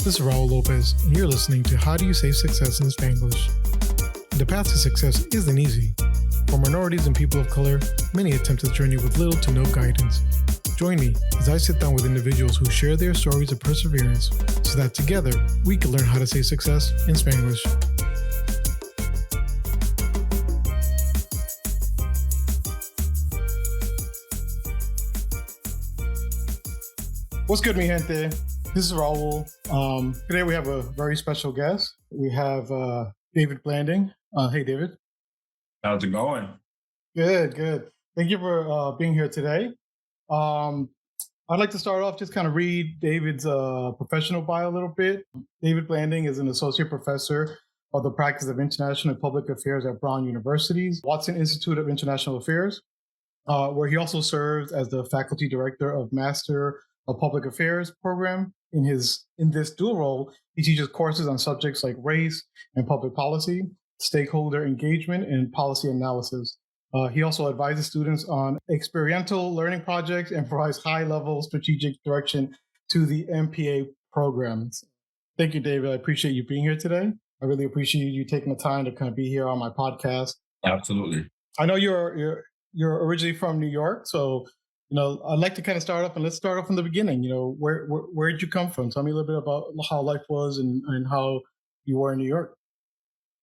This is Raul Lopez, and you're listening to How Do You Save Success in Spanglish? The path to success isn't easy. For minorities and people of color, many attempt this journey with little to no guidance. Join me as I sit down with individuals who share their stories of perseverance so that together we can learn how to say success in Spanglish. What's good, mi gente? This is Raul. Today we have a very special guest. We have David Blanding. Hey, David. How's it going? Good. Thank you for being here today. I'd like to start off just kind of read David's professional bio a little bit. David Blanding is an associate professor of the practice of international and public affairs at Brown University's Watson Institute of International Affairs, where he also serves as the faculty director of Master of Public Affairs program. In this dual role, he teaches courses on subjects like race and public policy, stakeholder engagement, and policy analysis. He also advises students on experiential learning projects and provides high-level strategic direction to the MPA programs. Thank you, David. I appreciate you being here today. I really appreciate you taking the time to kind of be here on my podcast. Absolutely. I know you're originally from New York, so I'd like to kind of start off, and let's start off from the beginning. Where did you come from? Tell me a little bit about how life was and how you were in New York.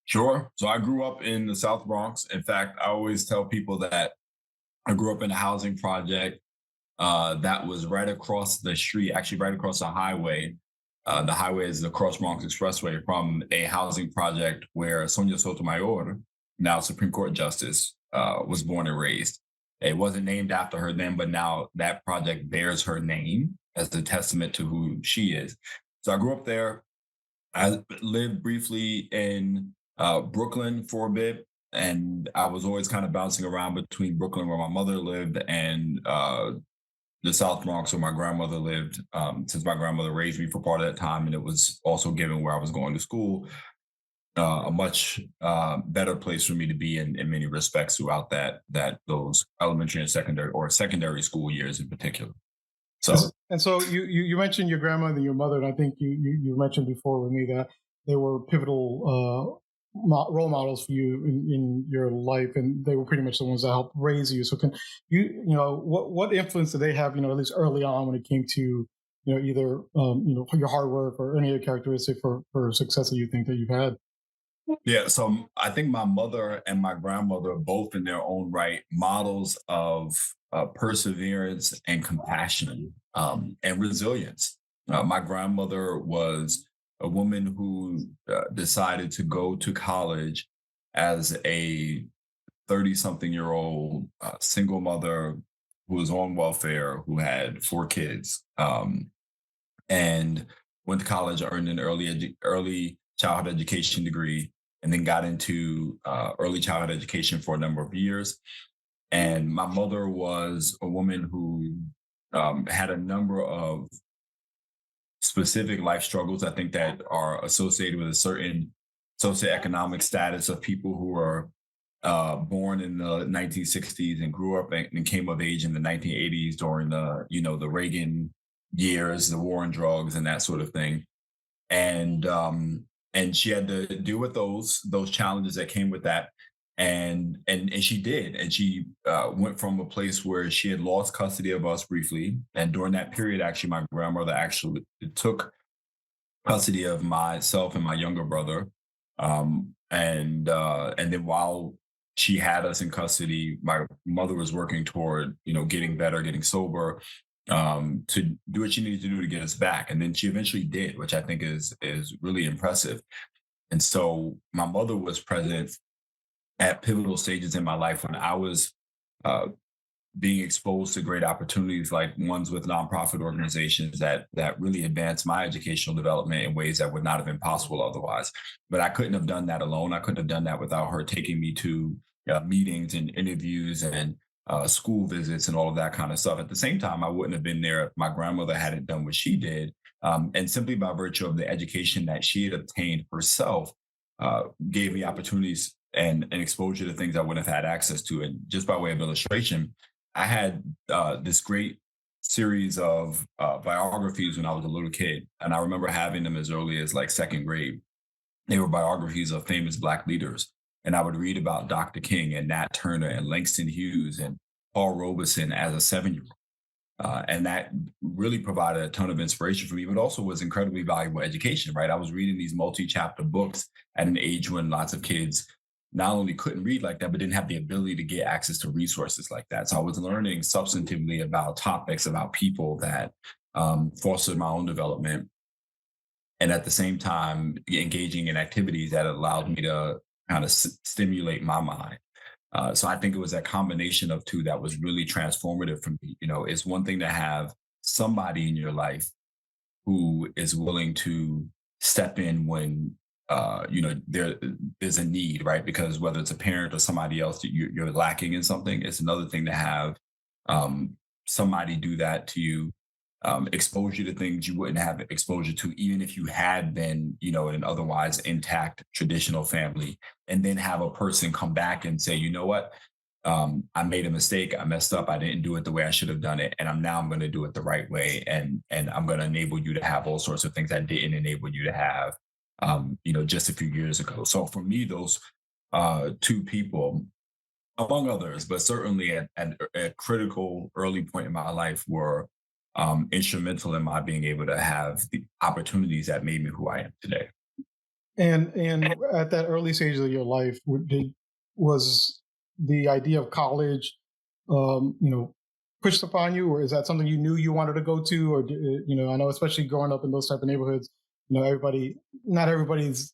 Sure. So I grew up in the South Bronx. In fact, I always tell people that I grew up in a housing project that was right across the street, actually right across the highway. The highway is the Cross Bronx Expressway from a housing project where Sonia Sotomayor, now Supreme Court Justice, was born and raised. It wasn't named after her then, but now that project bears her name as a testament to who she is. So I grew up there. I lived briefly in Brooklyn for a bit, and I was always kind of bouncing around between Brooklyn, where my mother lived, and the South Bronx, where my grandmother lived, since my grandmother raised me for part of that time, and it was also given where I was going to school. A much better place for me to be in many respects throughout those elementary and secondary school years in particular. So you mentioned your grandmother and your mother, and I think you mentioned before with me that they were pivotal role models for you in your life, and they were pretty much the ones that helped raise you. So can what influence did they have, at least early on when it came to either your hard work or any other characteristic for success that you think that you've had? Yeah, so I think my mother and my grandmother, both in their own right, models of perseverance and compassion and resilience. My grandmother was a woman who decided to go to college as a 30-something-year-old single mother who was on welfare, who had 4 kids, and went to college, earned an early childhood education degree, and then got into early childhood education for a number of years. And my mother was a woman who had a number of specific life struggles, I think, that are associated with a certain socioeconomic status of people who were born in the 1960s and grew up and came of age in the 1980s during the Reagan years, the war on drugs and that sort of thing. And she had to deal with those challenges that came with that. And she did. And she went from a place where she had lost custody of us briefly. And during that period, actually, my grandmother actually took custody of myself and my younger brother. And then while she had us in custody, my mother was working toward, getting better, getting sober, to do what she needed to do to get us back. And then she eventually did, which I think is really impressive. And so my mother was present at pivotal stages in my life when I was being exposed to great opportunities, like ones with nonprofit organizations that really advanced my educational development in ways that would not have been possible otherwise. But I couldn't have done that alone. I couldn't have done that without her taking me to meetings and interviews and school visits and all of that kind of stuff. At the same time, I wouldn't have been there if my grandmother hadn't done what she did. And simply by virtue of the education that she had obtained herself, gave me opportunities and exposure to things I wouldn't have had access to. And just by way of illustration, I had this great series of biographies when I was a little kid, and I remember having them as early as like second grade. They were biographies of famous Black leaders, and I would read about Dr. King and Nat Turner and Langston Hughes and Paul Robeson as a 7 year old. And that really provided a ton of inspiration for me, but also was incredibly valuable education, right? I was reading these multi chapter books at an age when lots of kids not only couldn't read like that, but didn't have the ability to get access to resources like that. So I was learning substantively about topics, about people that fostered my own development. And at the same time, engaging in activities that allowed me to kind of stimulate my mind. So I think it was that combination of two that was really transformative for me. You know, it's one thing to have somebody in your life who is willing to step in when there's a need, right? Because whether it's a parent or somebody else that you're lacking in something, it's another thing to have um, somebody do that to you, expose you to things you wouldn't have exposure to, even if you had been, in an otherwise intact traditional family, and then have a person come back and say, you know what, I made a mistake, I messed up, I didn't do it the way I should have done it, and I'm going to do it the right way, and I'm going to enable you to have all sorts of things I didn't enable you to have, just a few years ago. So for me, those two people, among others, but certainly at a critical early point in my life, were instrumental in my being able to have the opportunities that made me who I am today. And at that early stage of your life, was the idea of college, you know, pushed upon you, or is that something you knew you wanted to go to, or I know especially growing up in those type of neighborhoods, not everybody's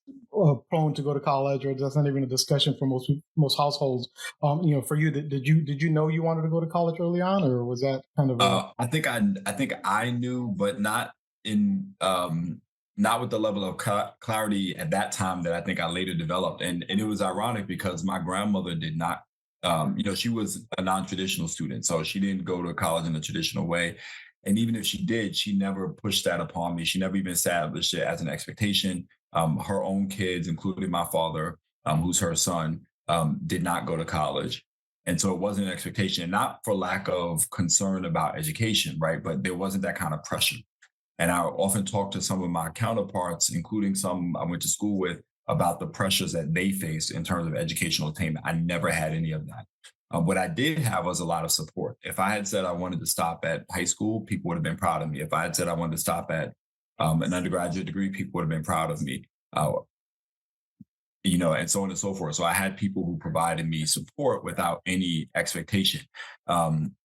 prone to go to college, or that's not even a discussion for most households. For you, did you know you wanted to go to college early on, or was that kind of a I think I knew, but not with the level of clarity at that time that I think I later developed. And it was ironic because my grandmother did not. She was a non-traditional student, so she didn't go to college in the traditional way. And even if she did, she never pushed that upon me. She never even established it as an expectation. Her own kids, including my father, who's her son, did not go to college. And so it wasn't an expectation, not for lack of concern about education, right? But there wasn't that kind of pressure. And I often talk to some of my counterparts, including some I went to school with, about the pressures that they face in terms of educational attainment. I never had any of that. What I did have was a lot of support. If I had said I wanted to stop at high school, people would have been proud of me. If I had said I wanted to stop at an undergraduate degree, people would have been proud of me. And so on and so forth. So I had people who provided me support without any expectation. Um,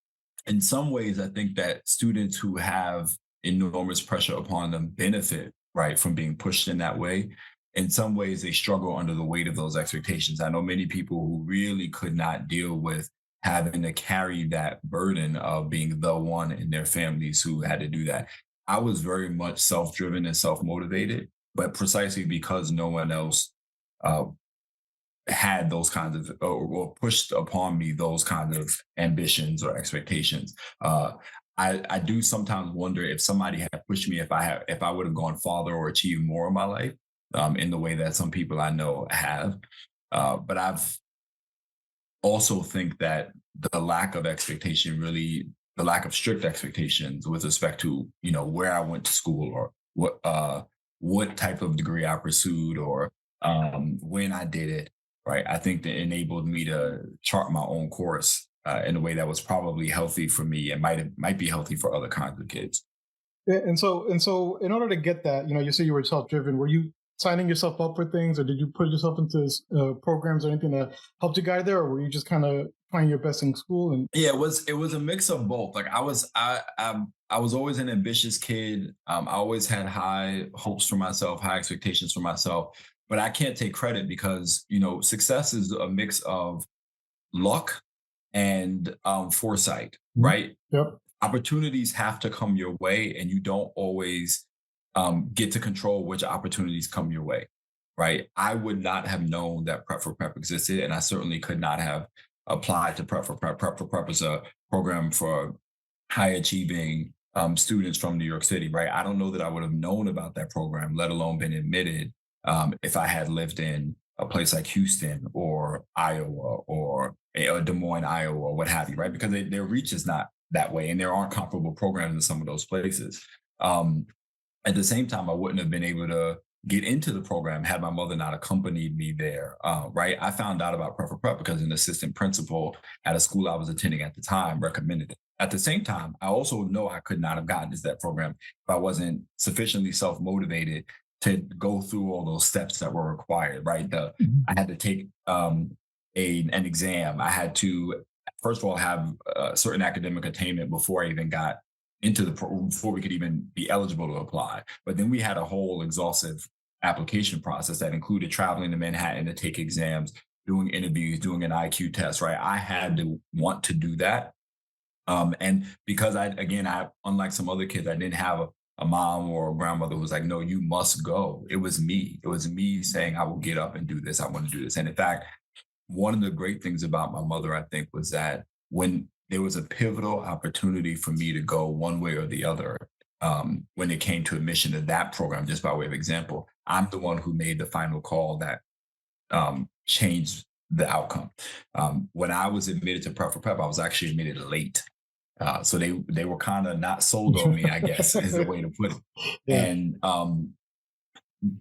in some ways, I think that students who have enormous pressure upon them benefit, right, from being pushed in that way. In some ways, they struggle under the weight of those expectations. I know many people who really could not deal with having to carry that burden of being the one in their families who had to do that. I was very much self driven and self motivated, but precisely because no one else uh, had those kinds of or pushed upon me those kinds of ambitions or expectations. I do sometimes wonder if somebody had pushed me, if I would have gone farther or achieved more in my life, in the way that some people I know have. But I've also think that the lack of expectation really the lack of strict expectations with respect to where I went to school or what type of degree I pursued or when I did it, right? I think that enabled me to chart my own course in a way that was probably healthy for me and might be healthy for other kinds of kids. Yeah, and so in order to get that, you say you were self-driven. Were you signing yourself up for things, or did you put yourself into programs or anything that helped you guide there, or were you just kind of trying your best in school? And Yeah, it was a mix of both. Like I was always an ambitious kid. I always had high hopes for myself, high expectations for myself. But I can't take credit because success is a mix of luck and foresight, Mhm. right? Yep. Opportunities have to come your way, and you don't always get to control which opportunities come your way, right? I would not have known that Prep for Prep existed, and I certainly could not have applied to Prep for Prep. Prep for Prep is a program for high achieving students from New York City, right? I don't know that I would have known about that program, let alone been admitted, if I had lived in a place like Houston or Iowa or Des Moines, Iowa, or what have you, right? Because their reach is not that way, and there aren't comparable programs in some of those places. Um, at the same time, I wouldn't have been able to get into the program had my mother not accompanied me there. Right, I found out about Prep for Prep because an assistant principal at a school I was attending at the time recommended it. At the same time, I also know I could not have gotten into that program if I wasn't sufficiently self motivated to go through all those steps that were required. Right, Mhm. I had to take an exam. I had to first of all have certain academic attainment before I even got into before we could even be eligible to apply. But then we had a whole exhaustive application process that included traveling to Manhattan to take exams, doing interviews, doing an IQ test. Right, I had to want to do that, and because I unlike some other kids, I didn't have a mom or a grandmother who was like, "No, you must go." It was me. It was me saying, "I will get up and do this. I want to do this." And in fact, one of the great things about my mother, I think, was that when there was a pivotal opportunity for me to go one way or the other, when it came to admission to that program, just by way of example, I'm the one who made the final call that changed the outcome. When I was admitted to Prep for Prep, I was actually admitted late. So they were kind of not sold on me, I guess, is the way to put it. Yeah. And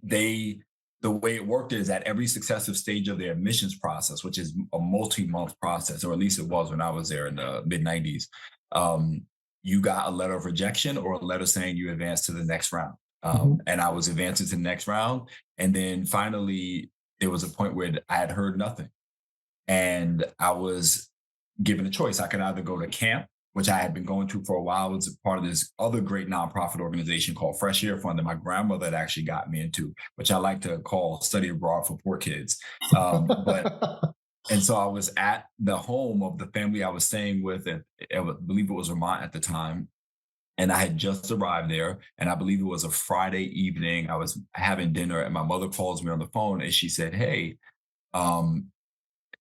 they the way it worked is at every successive stage of their admissions process, which is a multi-month process, or at least it was when I was there in the mid 90s, you got a letter of rejection or a letter saying you advanced to the next round. Mhm. And I was advancing to the next round. And then finally, there was a point where I had heard nothing. And I was given a choice. I could either go to camp, which I had been going to for a while. It was part of this other great nonprofit organization called Fresh Air Fund that my grandmother had actually got me into, which I like to call study abroad for poor kids. But and so I was at the home of the family I was staying with, and I believe it was Vermont at the time. And I had just arrived there, and I believe it was a Friday evening. I was having dinner, and my mother calls me on the phone, and she said, "Hey, um,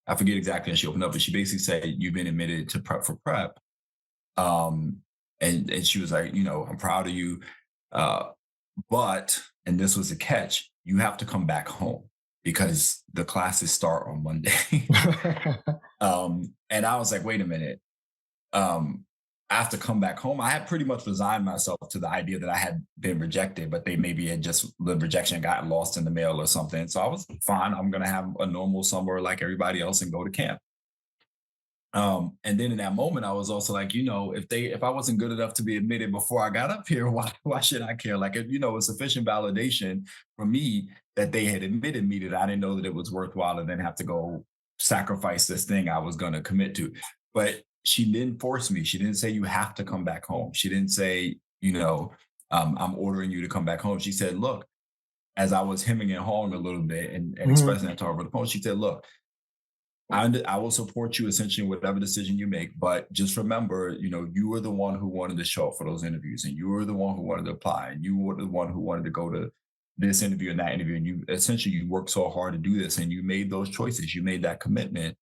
I forget exactly how she opened up, but she basically said, you've been admitted to Prep for Prep." Um, and she was like, I'm proud of you. Uh, but, and this was the catch, you have to come back home because the classes start on Monday. And I was like, wait a minute. Um, I have to come back home. I had pretty much resigned myself to the idea that I had been rejected, but they maybe had just the rejection got lost in the mail or something. So I was fine. I'm gonna have a normal summer like everybody else and go to camp. And then in that moment, I was also like, if I wasn't good enough to be admitted before I got up here, why should I care? Like, it's sufficient validation for me that they had admitted me that I didn't know that it was worthwhile and then have to go sacrifice this thing I was going to commit to. But she didn't force me. She didn't say you have to come back home. She didn't say, I'm ordering you to come back home. She said, look, as I was hemming and hawing a little bit and Mhm. expressing that to her over the phone, she said, look, I will support you essentially in whatever decision you make, but just remember, you were the one who wanted to show up for those interviews, and you were the one who wanted to apply, and you were the one who wanted to go to this interview and that interview, and you worked so hard to do this, and you made those choices, you made that commitment.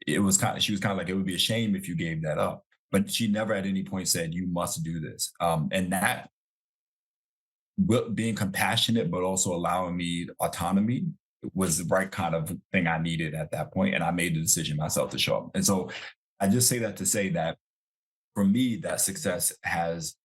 She was kind of like, it would be a shame if you gave that up, but she never at any point said you must do this. And that being compassionate, but also allowing me autonomy was the right kind of thing I needed at that point. And I made the decision myself to show up. And so I just say that to say that for me, that success has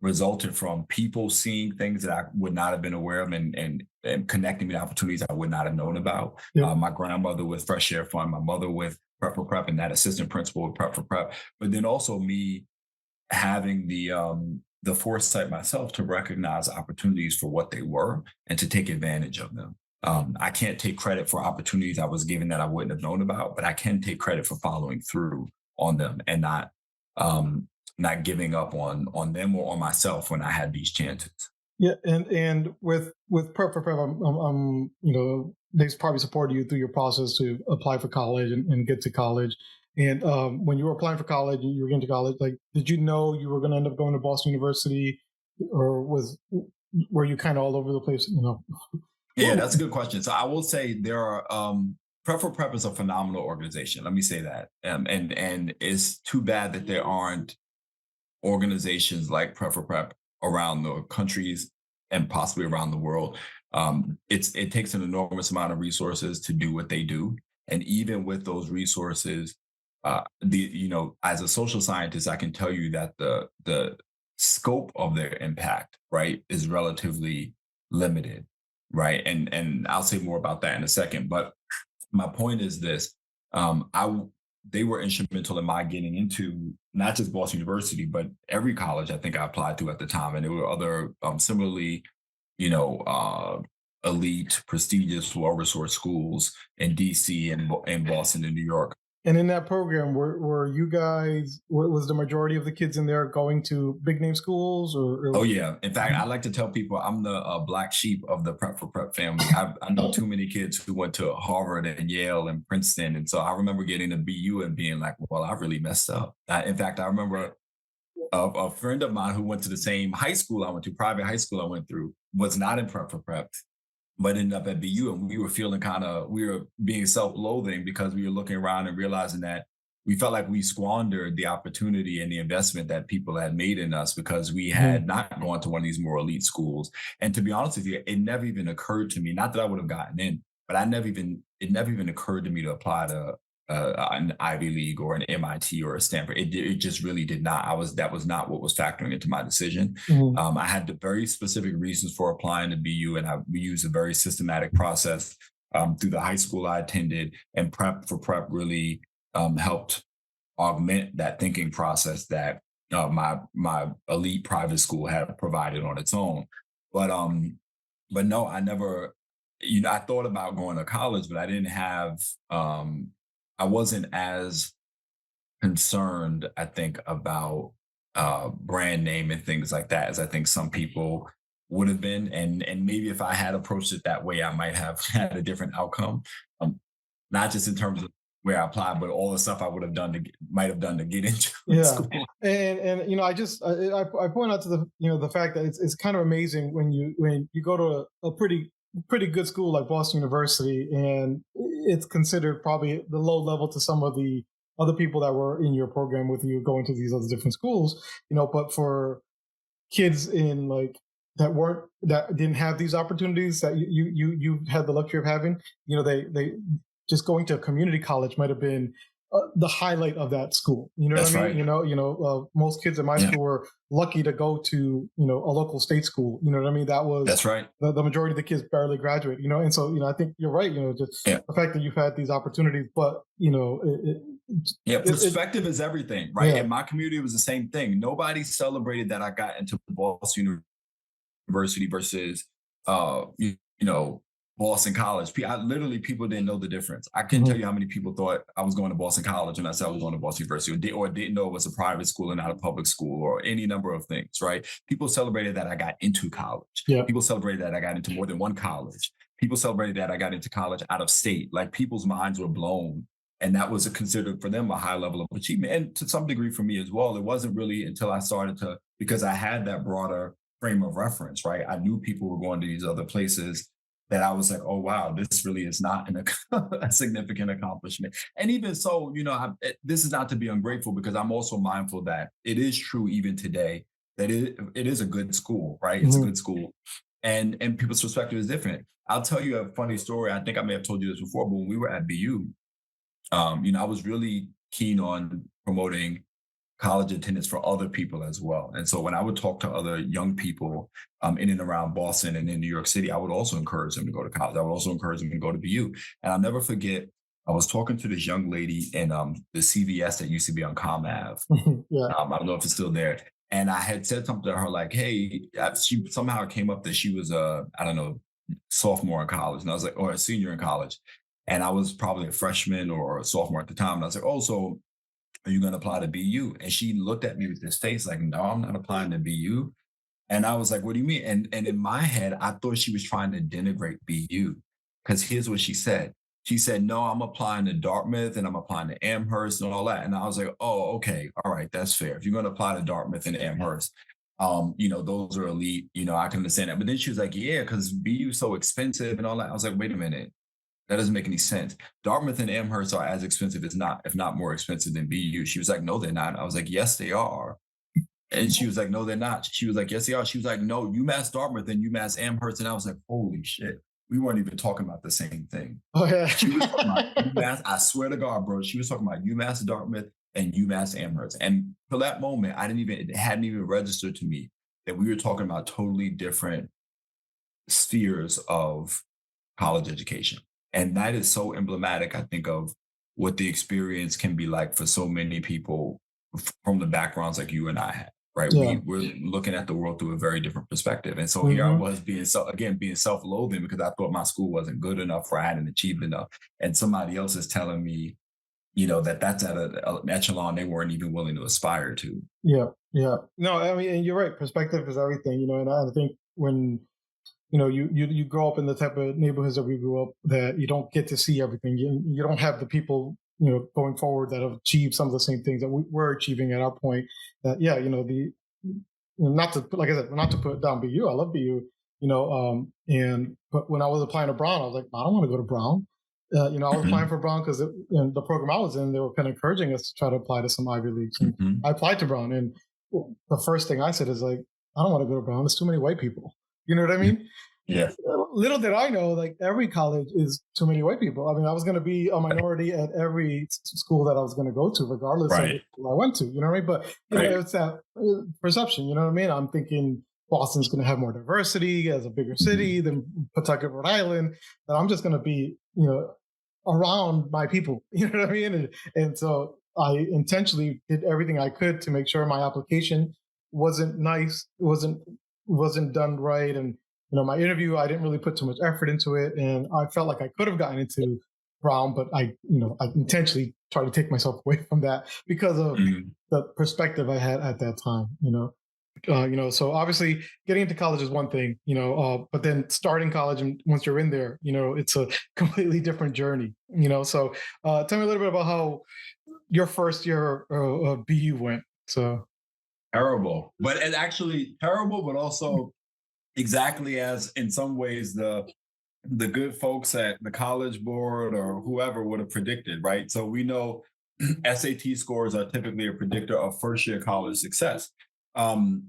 resulted from people seeing things that I would not have been aware of and connecting me to opportunities I would not have known about. Yep. My grandmother with Fresh Air Fund, my mother with Prep for Prep, and that assistant principal with Prep for Prep. But then also me having the foresight myself to recognize opportunities for what they were and to take advantage of them. I can't take credit for opportunities I was given that I wouldn't have known about, but I can take credit for following through on them and not giving up on them or on myself when I had these chances. Yeah, and with Prep for Prep, they've probably supported you through your process to apply for college and get to college. And when you were applying for college, and you were getting to college. Like, did you know you were going to end up going to Boston University, or were you kind of all over the place? Yeah, that's a good question. So I will say there are Prep for Prep is a phenomenal organization. Let me say that. And it's too bad that there aren't organizations like Prep for Prep around the countries and possibly around the world. It takes an enormous amount of resources to do what they do, and even with those resources, as a social scientist, I can tell you that the scope of their impact, right, is relatively limited, right? And I'll say more about that in a second. But my point is this: they were instrumental in my getting into not just Boston University, but every college I think I applied to at the time, and there were other similarly, you know, elite, prestigious, well-resourced schools in DC and Boston and New York. And in that program, were you guys, was the majority of the kids in there going to big name schools Oh or yeah. In fact, I like to tell people I'm the black sheep of the Prep for Prep family. I know too many kids who went to Harvard and Yale and Princeton, and so I remember getting to BU and being like, "Well, I really messed up." In fact, I remember a friend of mine who went to the same high school I went to, private high school I went through, was not in Prep for Prep, but ended up at BU, and we were feeling we were being self-loathing because we were looking around and realizing that we felt like we squandered the opportunity and the investment that people had made in us because we Mhm. had not gone to one of these more elite schools. And to be honest with you, it never even occurred to me, not that I would have gotten in, but it never even occurred to me to apply to an Ivy League or an MIT or a Stanford. It just really did not. That was not what was factoring into my decision. Mhm. I had the very specific reasons for applying to BU, and we used a very systematic process through the high school I attended, and Prep for Prep really helped augment that thinking process that my elite private school had provided on its own. But but no, I never, I thought about going to college, but I didn't have, I wasn't as concerned, I think, about brand name and things like that as I think some people would have been. And maybe if I had approached it that way, I might have had a different outcome. Um, Not just in terms of where I applied, but all the stuff I would have done might have done to get into Yeah, school. and I just I point out to the the fact that it's kind of amazing when you go to a pretty good school like Boston University, and it's considered probably the low level to some of the other people that were in your program with you going to these other different schools, but for kids in like that didn't have these opportunities that you had the luxury of having, they just going to a community college might have been the highlight of that school. You know what I That's mean? right. Most kids in my Yeah, school were lucky to go to a local state school. You know what I mean? That was that's right. the majority of the kids barely graduate. And so I think you're right. Just Yeah. the fact that you've had these opportunities, but Yeah, it perspective is everything, right? yeah. In my community, it was the same thing. Nobody celebrated that I got into Boston University versus you know, Boston College. Literally people didn't know the difference. I couldn't tell Mhm. you how many people thought I was going to Boston College when I said I was going to Boston University, or didn't know it was a private school and not a public school, or any number of things, right? People celebrated that I got into college. Yeah. People celebrated that I got into more than one college. People celebrated that I got into college out of state. Like, people's minds were blown. And that was considered for them a high level of achievement. And to some degree for me as well. It wasn't really until I started to, because I had that broader frame of reference, right? I knew people were going to these other places, that I was like, oh, wow, this really is not a significant accomplishment. And even so, this is not to be ungrateful, because I'm also mindful that it is true even today that it is a good school, right? It's a Mhm. good school. And people's perspective is different. I'll tell you a funny story. I think I may have told you this before, but when we were at BU, I was really keen on promoting college attendance for other people as well. And so when I would talk to other young people in and around Boston and in New York City, I would also encourage them to go to college. I would also encourage them to go to BU. And I'll never forget, I was talking to this young lady in the CVS that used to be on Com Ave. Yeah. I don't know if it's still there. And I had said something to her like, hey, she somehow came up that she was I don't know, sophomore in college. And I was like, or a senior in college. And I was probably a freshman or a sophomore at the time. And I was like, oh, so are you going to apply to BU? And she looked at me with this face like, no, I'm not applying to BU. And I was like, what do you mean? And in my head, I thought she was trying to denigrate BU. Because here's what she said. She said, no, I'm applying to Dartmouth and I'm applying to Amherst and all that. And I was like, oh, okay. All right. That's fair. If you're going to apply to Dartmouth and Amherst, those are elite. I can understand that. But then she was like, yeah, because BU is so expensive and all that. I was like, wait a minute. That doesn't make any sense. Dartmouth and Amherst are as expensive, if not more expensive than BU. She was like, no, they're not. I was like, yes, they are. And she was like, no, they're not. She was like, yes, they are. She was like, no, UMass Dartmouth and UMass Amherst. And I was like, holy shit. we weren't even talking about the same thing. Oh yeah. She was talking about UMass. I swear to God, bro. She was talking about UMass Dartmouth and UMass Amherst. And for that moment, it hadn't even registered to me that we were talking about totally different spheres of college education. And that is so emblematic, I think, of what the experience can be like for so many people from the backgrounds like you and I had. Right. Yeah. We're looking at the world through a very different perspective. And so here I Hmm. was being self-loathing because I thought my school wasn't good enough or I hadn't achieved enough. And somebody else is telling me, that's at an echelon they weren't even willing to aspire to. Yeah. Yeah. No, I mean, and you're right. Perspective is everything, and I think when you grow up in the type of neighborhoods that we grew up, that you don't get to see everything. You don't have the people going forward that have achieved some of the same things that we were achieving at our point. That yeah, the not to, like I said, not to put down BU. I love BU, and but when I was applying to Brown, I was like, I don't want to go to Brown. I was applying Mhm, for Brown because the program I was in, they were kind of encouraging us to try to apply to some Ivy Leagues, and mhm. I applied to Brown. And the first thing I said is like, I don't want to go to Brown. There's too many white people. You know what I Mm, mean? yeah. Little did I know, like every college is too many white people. I mean, I was going to be a minority at every school that I was going to go to, regardless of Right. which school I went to. You know what I mean? But Right. it's that perception. You know what I mean? I'm thinking Boston's going to have more diversity as a bigger Mhm, city than Pawtucket, Rhode Island. That I'm just going to be, around my people. You know what I mean? And so I intentionally did everything I could to make sure my application wasn't nice, wasn't done right, and my interview, I didn't really put too much effort into it, and I felt like I could have gotten into Brown, but I intentionally tried to take myself away from that because of mhm. the perspective I had at that time. So obviously getting into college is one thing, but then starting college and once you're in there, it's a completely different journey. So tell me a little bit about how your first year of BU went. So Terrible. But and actually terrible, but also exactly as in some ways the good folks at the college board or whoever would have predicted, right? So we know SAT scores are typically a predictor of first year college success. Um,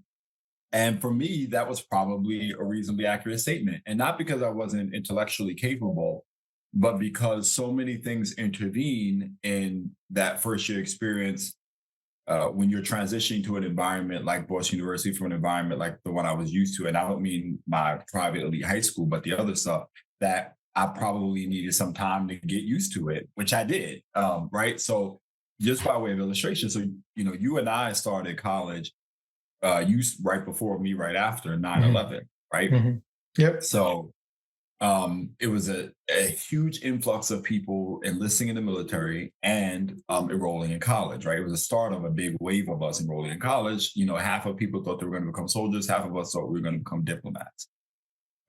and for me, that was probably a reasonably accurate statement. And not because I wasn't intellectually capable, but because so many things intervene in that first year experience when you're transitioning to an environment like Boston University from an environment like the one I was used to. And I don't mean my private elite high school, but the other stuff that I probably needed some time to get used to it, which I did. Right. So just by way of illustration, so you and I started college, right before me, right after 9/11, right? mhm. Yep. So it was a huge influx of people enlisting in the military and enrolling in college, right? It was the start of a big wave of us enrolling in college. Half of people thought they were going to become soldiers, half of us thought we were going to become diplomats.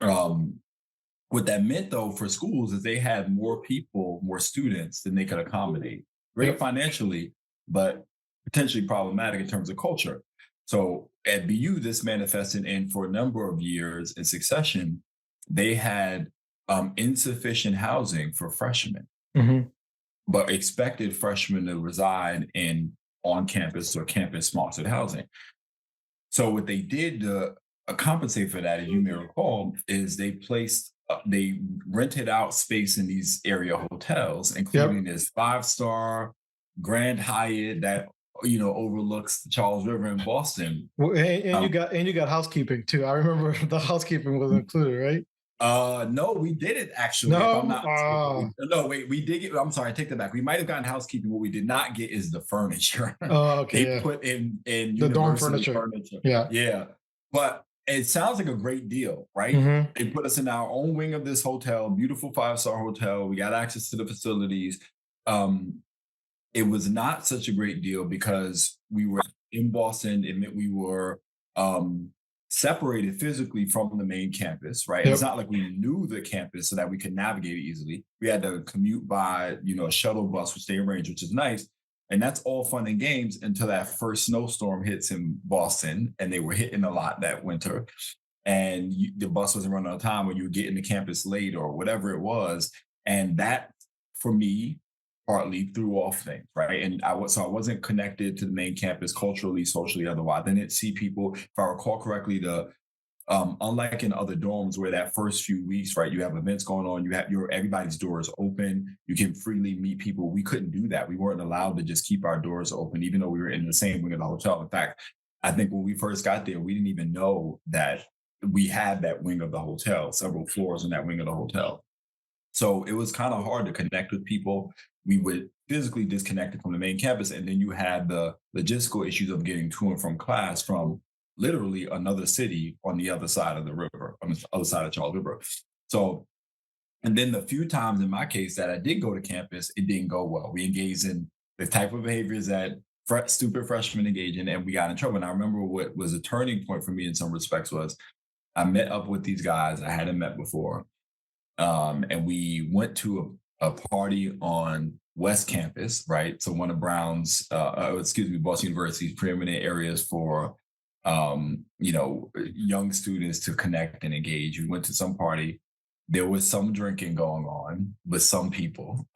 Um, what that meant, though, for schools is they had more people, more students than they could accommodate. Great Yep. financially, but potentially problematic in terms of culture. So at BU, this manifested in for a number of years in succession, they had insufficient housing for freshmen, Hmm. but expected freshmen to reside in on campus or campus sponsored housing. So what they did to compensate for that, as you may recall, is they rented out space in these area hotels, including Yep. this 5-star Grand Hyatt that overlooks the Charles River in Boston. Well, and you Um, got housekeeping too. I remember the housekeeping was included, right? no, we did it actually. If I'm No. not mistaken, no, wait, we did get. I'm sorry, I take that back. We might have gotten housekeeping. What we did not get is the furniture. Oh, okay. They Yeah. put in The dorm university furniture. furniture. Yeah. Yeah, but it sounds like a great deal, right? Hmm. They put us in our own wing of this hotel, beautiful 5-star hotel. We got access to the facilities. Um, it was not such a great deal because we were in Boston. It meant we were um, separated physically from the main campus, right? And it's Yep. not like we knew the campus so that we could navigate it easily. We had to commute by, a shuttle bus, which they arranged, which is nice. And that's all fun and games until that first snowstorm hits in Boston, and they were hitting a lot that winter. And the bus wasn't running on time, when you were getting to campus late or whatever it was. And that, for me, partly threw off things, right? And I wasn't connected to the main campus culturally, socially, otherwise. I didn't see people. If I recall correctly, the Unlike in other dorms where that first few weeks, right, you have events going on, you have your everybody's doors open, you can freely meet people. We couldn't do that. We weren't allowed to just keep our doors open, even though we were in the same wing of the hotel. In fact, I think when we first got there, we didn't even know that we had that wing of the hotel, several floors in that wing of the hotel. So it was kind of hard to connect with people. We would physically disconnected from the main campus, and then you had the logistical issues of getting to and from class from literally another city on the other side of the river, on the other side of Charles River. So, and then the few times in my case that I did go to campus, it didn't go well. We engaged in the type of behaviors that stupid freshmen engage in, and we got in trouble. And I remember what was a turning point for me in some respects was I met up with these guys I hadn't met before, and we went to a party on West Campus, right? So one of Brown's, excuse me, Boston University's preeminent areas for, young students to connect and engage. We went to some party. There was some drinking going on with some people,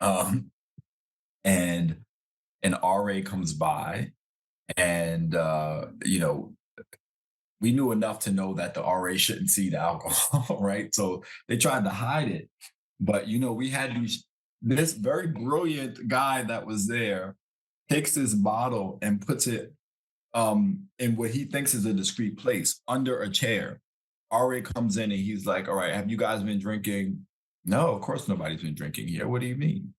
and an RA comes by, and we knew enough to know that the RA shouldn't see the alcohol, right? So they tried to hide it. But we had this very brilliant guy that was there takes this bottle and puts it in what he thinks is a discreet place under a chair. RA comes in and he's like, "All right, have you guys been drinking?" "No, of course nobody's been drinking here. What do you mean?"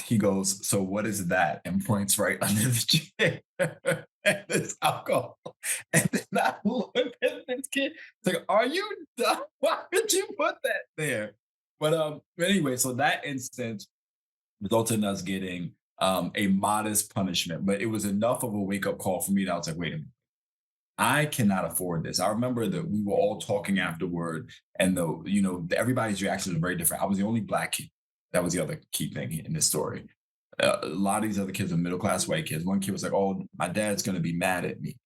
He goes, "So what is that?" And points right under the chair. And it's alcohol. And then I look at this kid, it's like, "Are you dumb? Why would you put that there?" But anyway, so that instance resulted in us getting a modest punishment, but it was enough of a wake up call for me that I was like, wait a minute, I cannot afford this. I remember that we were all talking afterward, and everybody's reactions were very different. I was the only black kid. That was the other key thing in this story. A lot of these other kids are middle class white kids. One kid was like, "Oh, my dad's going to be mad at me."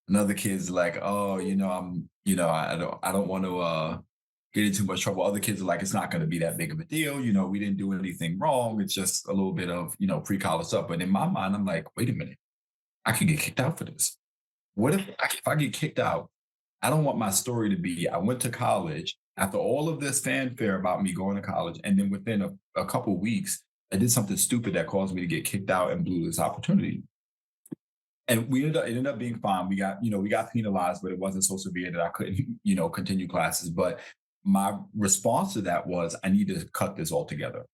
Another kid's like, "Oh, I don't want to get in too much trouble." Other kids are like, "It's not going to be that big of a deal. We didn't do anything wrong. It's just a little bit of pre-college stuff." But in my mind, I'm like, wait a minute, I could get kicked out for this. What if I get kicked out? I don't want my story to be I went to college after all of this fanfare about me going to college, and then within a couple weeks, I did something stupid that caused me to get kicked out and blew this opportunity. And it ended up being fine. We got penalized, but it wasn't so severe that I couldn't, continue classes. But my response to that was I need to cut this altogether.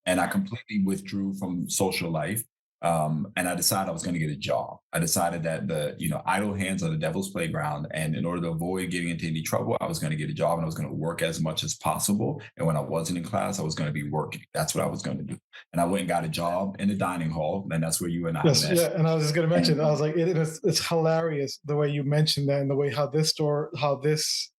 And I completely withdrew from social life. And I decided I was going to get a job. I decided that the idle hands are the devil's playground, and in order to avoid getting into any trouble, I was going to get a job and I was going to work as much as possible. And when I wasn't in class, I was going to be working. That's what I was going to do. And I went and got a job in the dining hall, and that's where you and I Yes, met. yeah, and I was just going to mention, And I was like, it's hilarious the way you mentioned that, and the way how this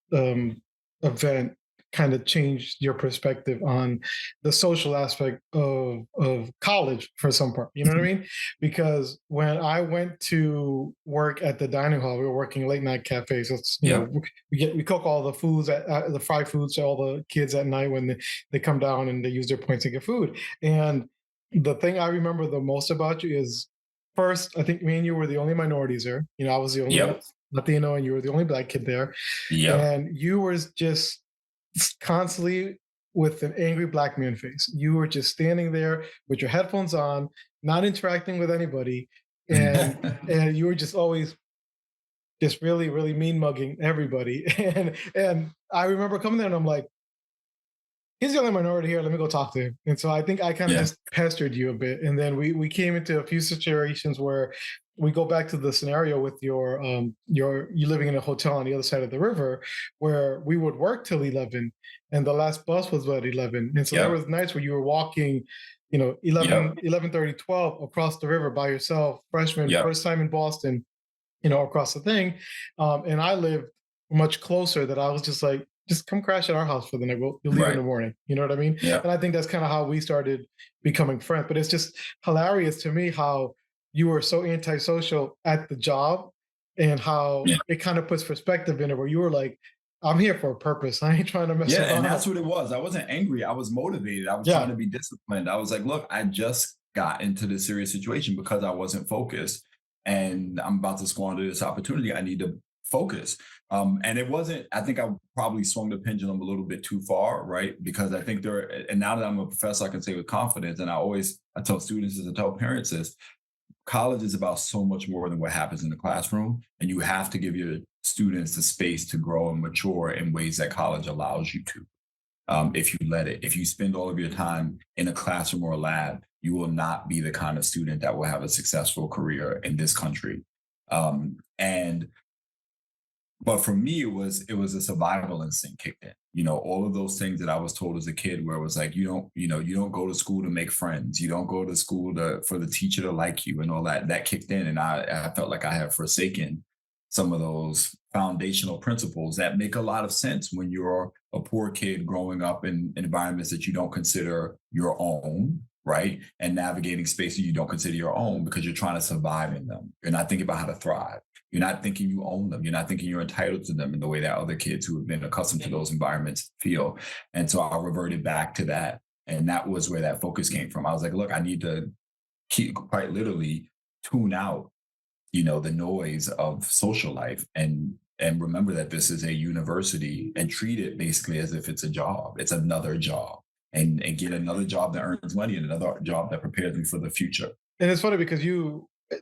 event kind of changed your perspective on the social aspect of college for some part. You know what I mean? Because when I went to work at the dining hall, we were working late night cafes. So it's, yeah, we cook all the foods at the fried foods to all the kids at night when they come down and they use their points to get food. And the thing I remember the most about you is first, I think me and you were the only minorities there. I was the only yep, Latino and you were the only black kid there. yep, And you were just constantly with an angry black man face. You were just standing there with your headphones on, not interacting with anybody. And you were just always just really, really mean mugging everybody. And I remember coming there and I'm like, he's the only minority here. Let me go talk to him. And so I think I kind of yeah, just pestered you a bit. And then we came into a few situations where we go back to the scenario with your you living in a hotel on the other side of the river where we would work till 11 and the last bus was at 11. And so there yep, was nights where you were walking, 11, yep, 11:30, 12 across the river by yourself, freshman, yep, first time in Boston, across the thing. And I lived much closer that I was just like, just come crash at our house for the night. You'll leave in right, the morning. You know what I mean? yeah, And I think that's kind of how we started becoming friends. But it's just hilarious to me how you were so antisocial at the job and how yeah. it kind of puts perspective in it where you were like, I'm here for a purpose. I ain't trying to mess Yeah, and around. that's what it was. I wasn't angry. I was motivated. I was trying Yeah. to be disciplined. I was like, look, I just got into this serious situation because I wasn't focused, and I'm about to squander this opportunity. I need to focus. And it wasn't, I think I probably swung the pendulum a little bit too far, right? Because I think and now that I'm a professor, I can say with confidence, and I tell students this, I tell parents this, college is about so much more than what happens in the classroom. And you have to give your students the space to grow and mature in ways that college allows you to. If you let it, if you spend all of your time in a classroom or a lab, you will not be the kind of student that will have a successful career in this country. And but for me, it was a survival instinct kicked in. All of those things that I was told as a kid, where it was like, you don't go to school to make friends, you don't go to school for the teacher to like you, and all that. That kicked in, and I felt like I have forsaken some of those foundational principles that make a lot of sense when you're a poor kid growing up in environments that you don't consider your own, right? And navigating spaces you don't consider your own because you're trying to survive in them. You're not thinking about how to thrive. You're not thinking you own them. You're not thinking you're entitled to them in the way that other kids who have been accustomed to those environments feel. And so I reverted back to that. And that was where that focus came from. I was like, look, I need to keep, quite literally, tune out, the noise of social life, and remember that this is a university, and treat it basically as if it's a job. It's another job. And get another job that earns money and another job that prepares me for the future. And it's funny because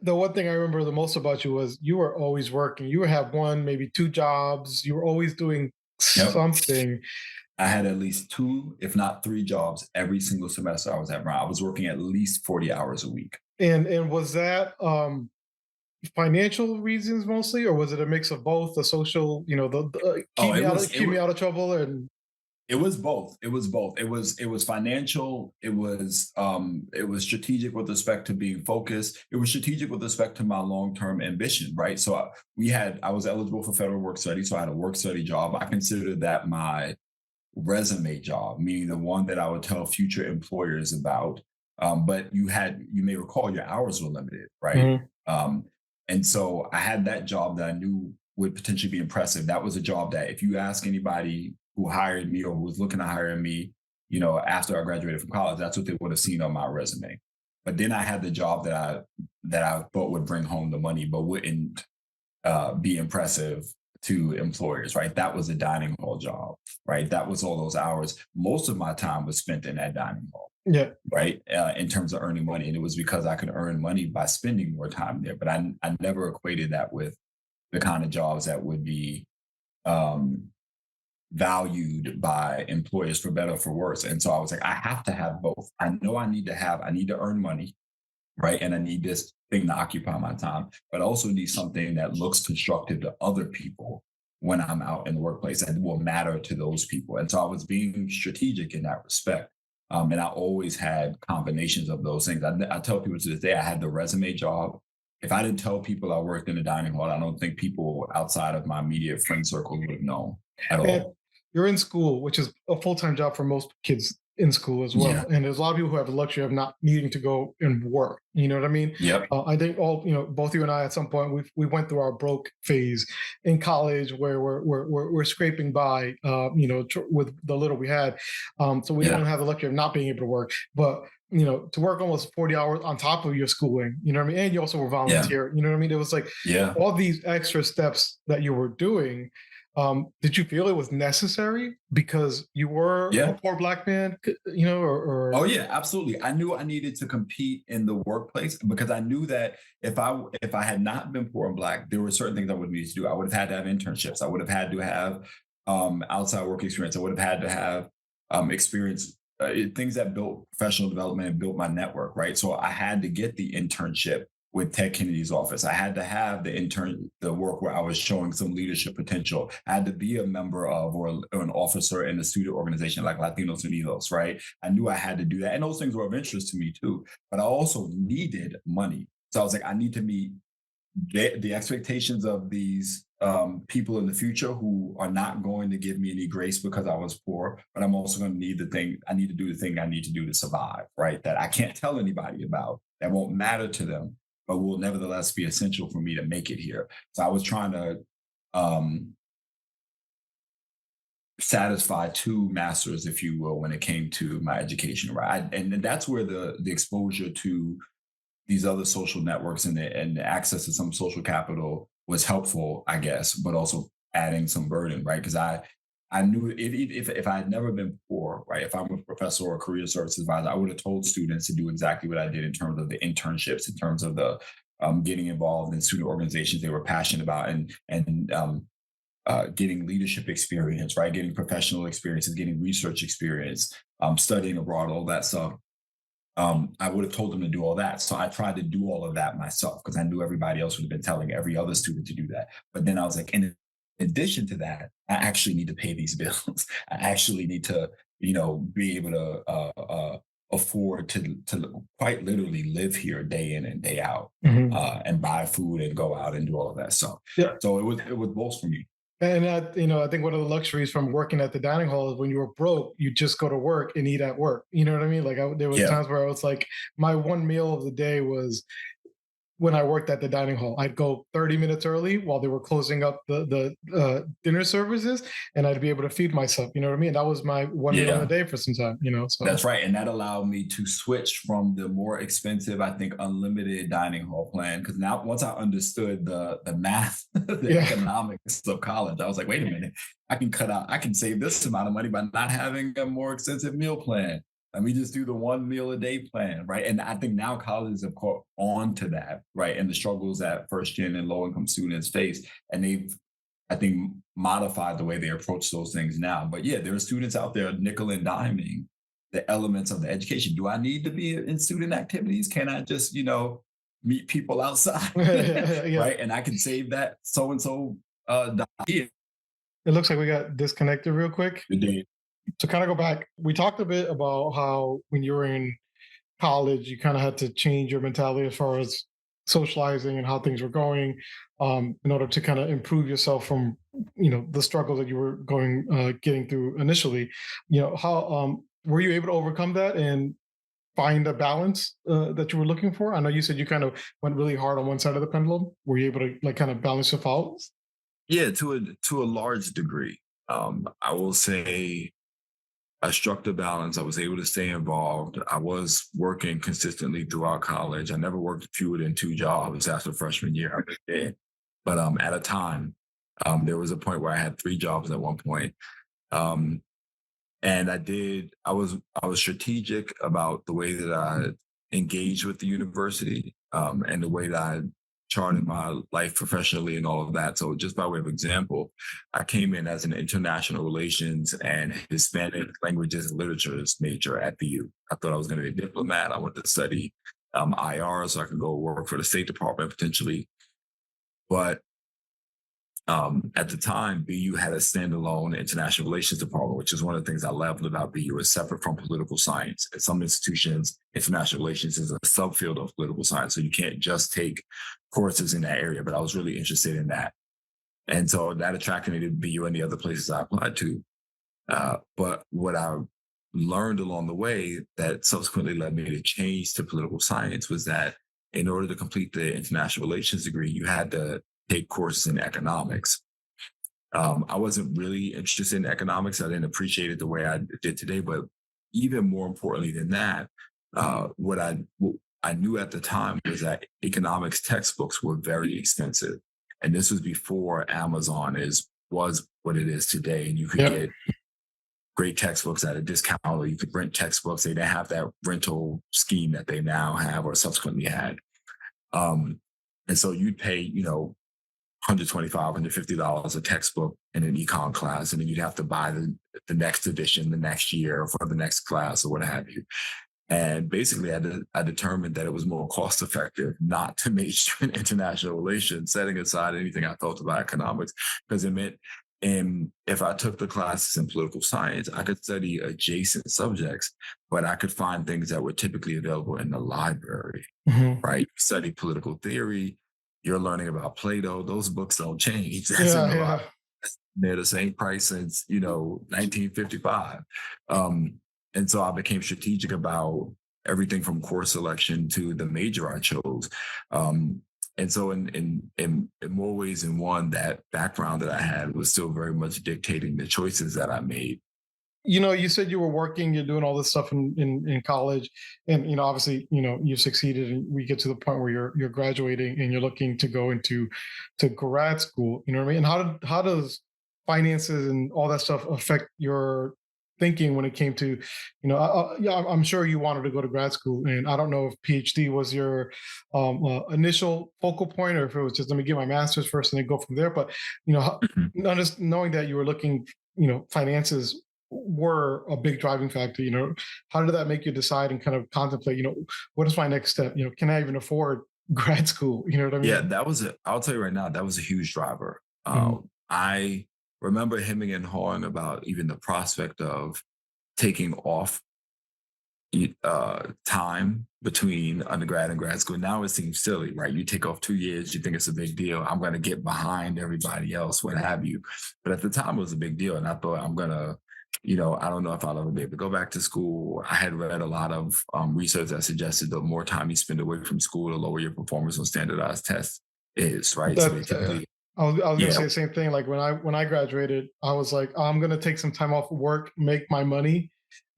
the one thing I remember the most about you was you were always working. You would have one, maybe two jobs. You were always doing Yep. something. I had at least two, if not three jobs every single semester I was at Brown. I was working at least 40 hours a week. And was that financial reasons mostly, or was it a mix of both? The social, Oh, keep me out of trouble, and it was both. It was both. It was financial. It was strategic with respect to being focused. It was strategic with respect to my long-term ambition, right? So I was eligible for federal work study, so I had a work study job. I considered that my resume job, meaning the one that I would tell future employers about. But you may recall, your hours were limited, right? Mhm. And so I had that job that I knew would potentially be impressive. That was a job that if you ask anybody who hired me or who was looking to hire me, after I graduated from college, that's what they would have seen on my resume. But then I had the job that I thought would bring home the money, but wouldn't be impressive to employers, right? That was a dining hall job, right? That was all those hours. Most of my time was spent in that dining hall, Yeah. right? In terms of earning money. And it was because I could earn money by spending more time there. But I never equated that with the kind of jobs that would be um, valued by employers for better or for worse. And so I was like, I have to have both. I need to earn money, right? And I need this thing to occupy my time, but I also need something that looks constructive to other people when I'm out in the workplace and will matter to those people. And so I was being strategic in that respect. And I always had combinations of those things. I tell people to this day, I had the resume job. If I didn't tell people I worked in the dining hall, I don't think people outside of my immediate friend circle would have known at And all. you're in school, which is a full time job for most kids in school as Yeah. well. And there's a lot of people who have the luxury of not needing to go and work. You know what I mean? Yep. I think both you and I at some point we went through our broke phase in college where we're scraping by, with the little we had. So we Yeah. don't have the luxury of not being able to work, but to work almost 40 hours on top of your schooling, you know what I mean? And you also were Yeah. volunteer, you know what I mean? It was like Yeah. all these extra steps that you were doing. Did you feel it was necessary because you were a Yeah. poor black man, Oh or yeah, absolutely. I knew I needed to compete in the workplace because I knew that if I had not been poor and black, there were certain things I would need to do. I would have had to have internships. I would have had to have outside work experience. I would have had to have experience, things that built professional development and built my network. Right. So I had to get the internship with Ted Kennedy's office. I had to have the work where I was showing some leadership potential. I had to be a member of or an officer in a student organization like Latinos Unidos, right? I knew I had to do that. And those things were of interest to me too. But I also needed money. So I was like, I need to meet the expectations of these people in the future who are not going to give me any grace because I was poor, but I'm also going to need I need to do the thing I need to do to survive, right? That I can't tell anybody about, that won't matter to them, but will nevertheless be essential for me to make it here. So I was trying to um, satisfy two masters, if you will, when it came to my education, right? And that's where the exposure to these other social networks and the access to some social capital was helpful, I guess, but also adding some burden, right? Because I knew if I had never been poor, right? If I'm a professor or a career service advisor, I would have told students to do exactly what I did in terms of the internships, in terms of the getting involved in student organizations they were passionate about, and getting leadership experience, right? Getting professional experiences, getting research experience, studying abroad, all that stuff. I would have told them to do all that. So I tried to do all of that myself because I knew everybody else would have been telling every other student to do that. But then I was like, in addition to that, I actually need to pay these bills. I actually need to, be able to afford to quite literally live here day in and day out, Mhm. and buy food and go out and do all of that stuff. Yeah. So it was both for me. And I think one of the luxuries from working at the dining hall is when you were broke, you just go to work and eat at work. You know what I mean? Like there was Yeah. times where I was like, my one meal of the day was when I worked at the dining hall. I'd go 30 minutes early while they were closing up the dinner services, and I'd be able to feed myself. You know what I mean? That was my one meal in the Yeah. day for some time. So That's right, and that allowed me to switch from the more expensive, I think, unlimited dining hall plan. Because now once I understood the math, the yeah, economics of college, I was like, "Wait a minute, I can save this amount of money by not having a more extensive meal plan. Let me just do the one meal a day plan," right? And I think now colleges have caught on to that, right? And the struggles that first gen and low income students face, and they've I think modified the way they approach those things now. But yeah, there are students out there nickel and diming the elements of the education. Do I need to be in student activities? Can I just, meet people outside? yeah. Right. And I can save that so and so here. It looks like we got disconnected real quick. Today. To kind of go back, we talked a bit about how when you were in college, you kind of had to change your mentality as far as socializing and how things were going, in order to kind of improve yourself from the struggle that you were getting through initially. How were you able to overcome that and find a balance that you were looking for? I know you said you kind of went really hard on one side of the pendulum. Were you able to like kind of balance yourself out? Yeah, to a large degree. I will say I struck the balance. I was able to stay involved. I was working consistently throughout college. I never worked fewer than two jobs after freshman year. I did. But at a time, there was a point where I had three jobs at one point. Um, and I was strategic about the way that I engaged with the university, and the way that I charted my life professionally and all of that. So just by way of example, I came in as an international relations and Hispanic languages and literatures major at BU. I thought I was going to be a diplomat. I wanted to study IR so I could go work for the State Department potentially. But at the time, BU had a standalone international relations department, which is one of the things I loved about BU. Is separate from political science. At some institutions, international relations is a subfield of political science, so you can't just take courses in that area. But I was really interested in that, and so that attracted me to BU and the other places I applied to. But what I learned along the way that subsequently led me to change to political science was that in order to complete the international relations degree, you had to take courses in economics. I wasn't really interested in economics. I didn't appreciate it the way I did today. But even more importantly than that, what I knew at the time was that economics textbooks were very expensive, and this was before Amazon is was what it is today, and you could Yep. get great textbooks at a discount, or you could rent textbooks. They didn't have that rental scheme that they now have or subsequently had. Um, and so you'd pay, $125, $150 a textbook in an econ class, and then you'd have to buy the next edition the next year for the next class or what have you. And basically, I determined that it was more cost effective not to major in international relations, setting aside anything I felt about economics, because it meant if I took the classes in political science, I could study adjacent subjects, but I could find things that were typically available in the library, Mhm. right? Study political theory, you're learning about Plato. Those books don't change. That's in Yeah, the library. yeah. They're the same price since 1955. Um, and so I became strategic about everything from course selection to the major I chose. And so in more ways than one, that background that I had was still very much dictating the choices that I made. you said you were working, you're doing all this stuff in college, and obviously, you've succeeded, and we get to the point where you're graduating and you're looking to go into to grad school. You know what I mean? And how does finances and all that stuff affect your thinking when it came to, yeah, I'm sure you wanted to go to grad school, and I don't know if PhD was your initial focal point, or if it was just let me get my master's first and then go from there. But Mhm. just knowing that you were looking, finances were a big driving factor. How did that make you decide and kind of contemplate, what is my next step? Can I even afford grad school? You know what I Yeah, mean? I'll tell you right now, that was a huge driver. Mhm. I remember hemming and hawing about even the prospect of taking off time between undergrad and grad school. Now it seems silly, right? You take off 2 years, you think it's a big deal. I'm going to get behind everybody else, what have you. But at the time, it was a big deal. And I thought, I'm going to, I don't know if I'll ever be able to go back to school. I had read a lot of research that suggested the more time you spend away from school, the lower your performance on standardized tests is, right? So they That typically, I was gonna yeah, say the same thing. Like when I graduated, I was like, I'm gonna take some time off work, make my money,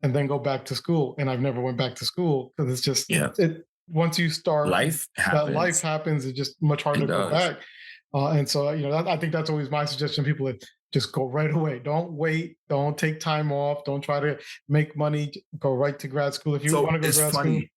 and then go back to school. And I've never went back to school because it's just yeah, it. Once you start, life that life happens. happens. It's just much It harder to go does. back. And so I think that's always my suggestion. People that just go right away. Don't wait. Don't take time off. Don't try to make money. Go right to grad school if you want So to go to it's grad school. funny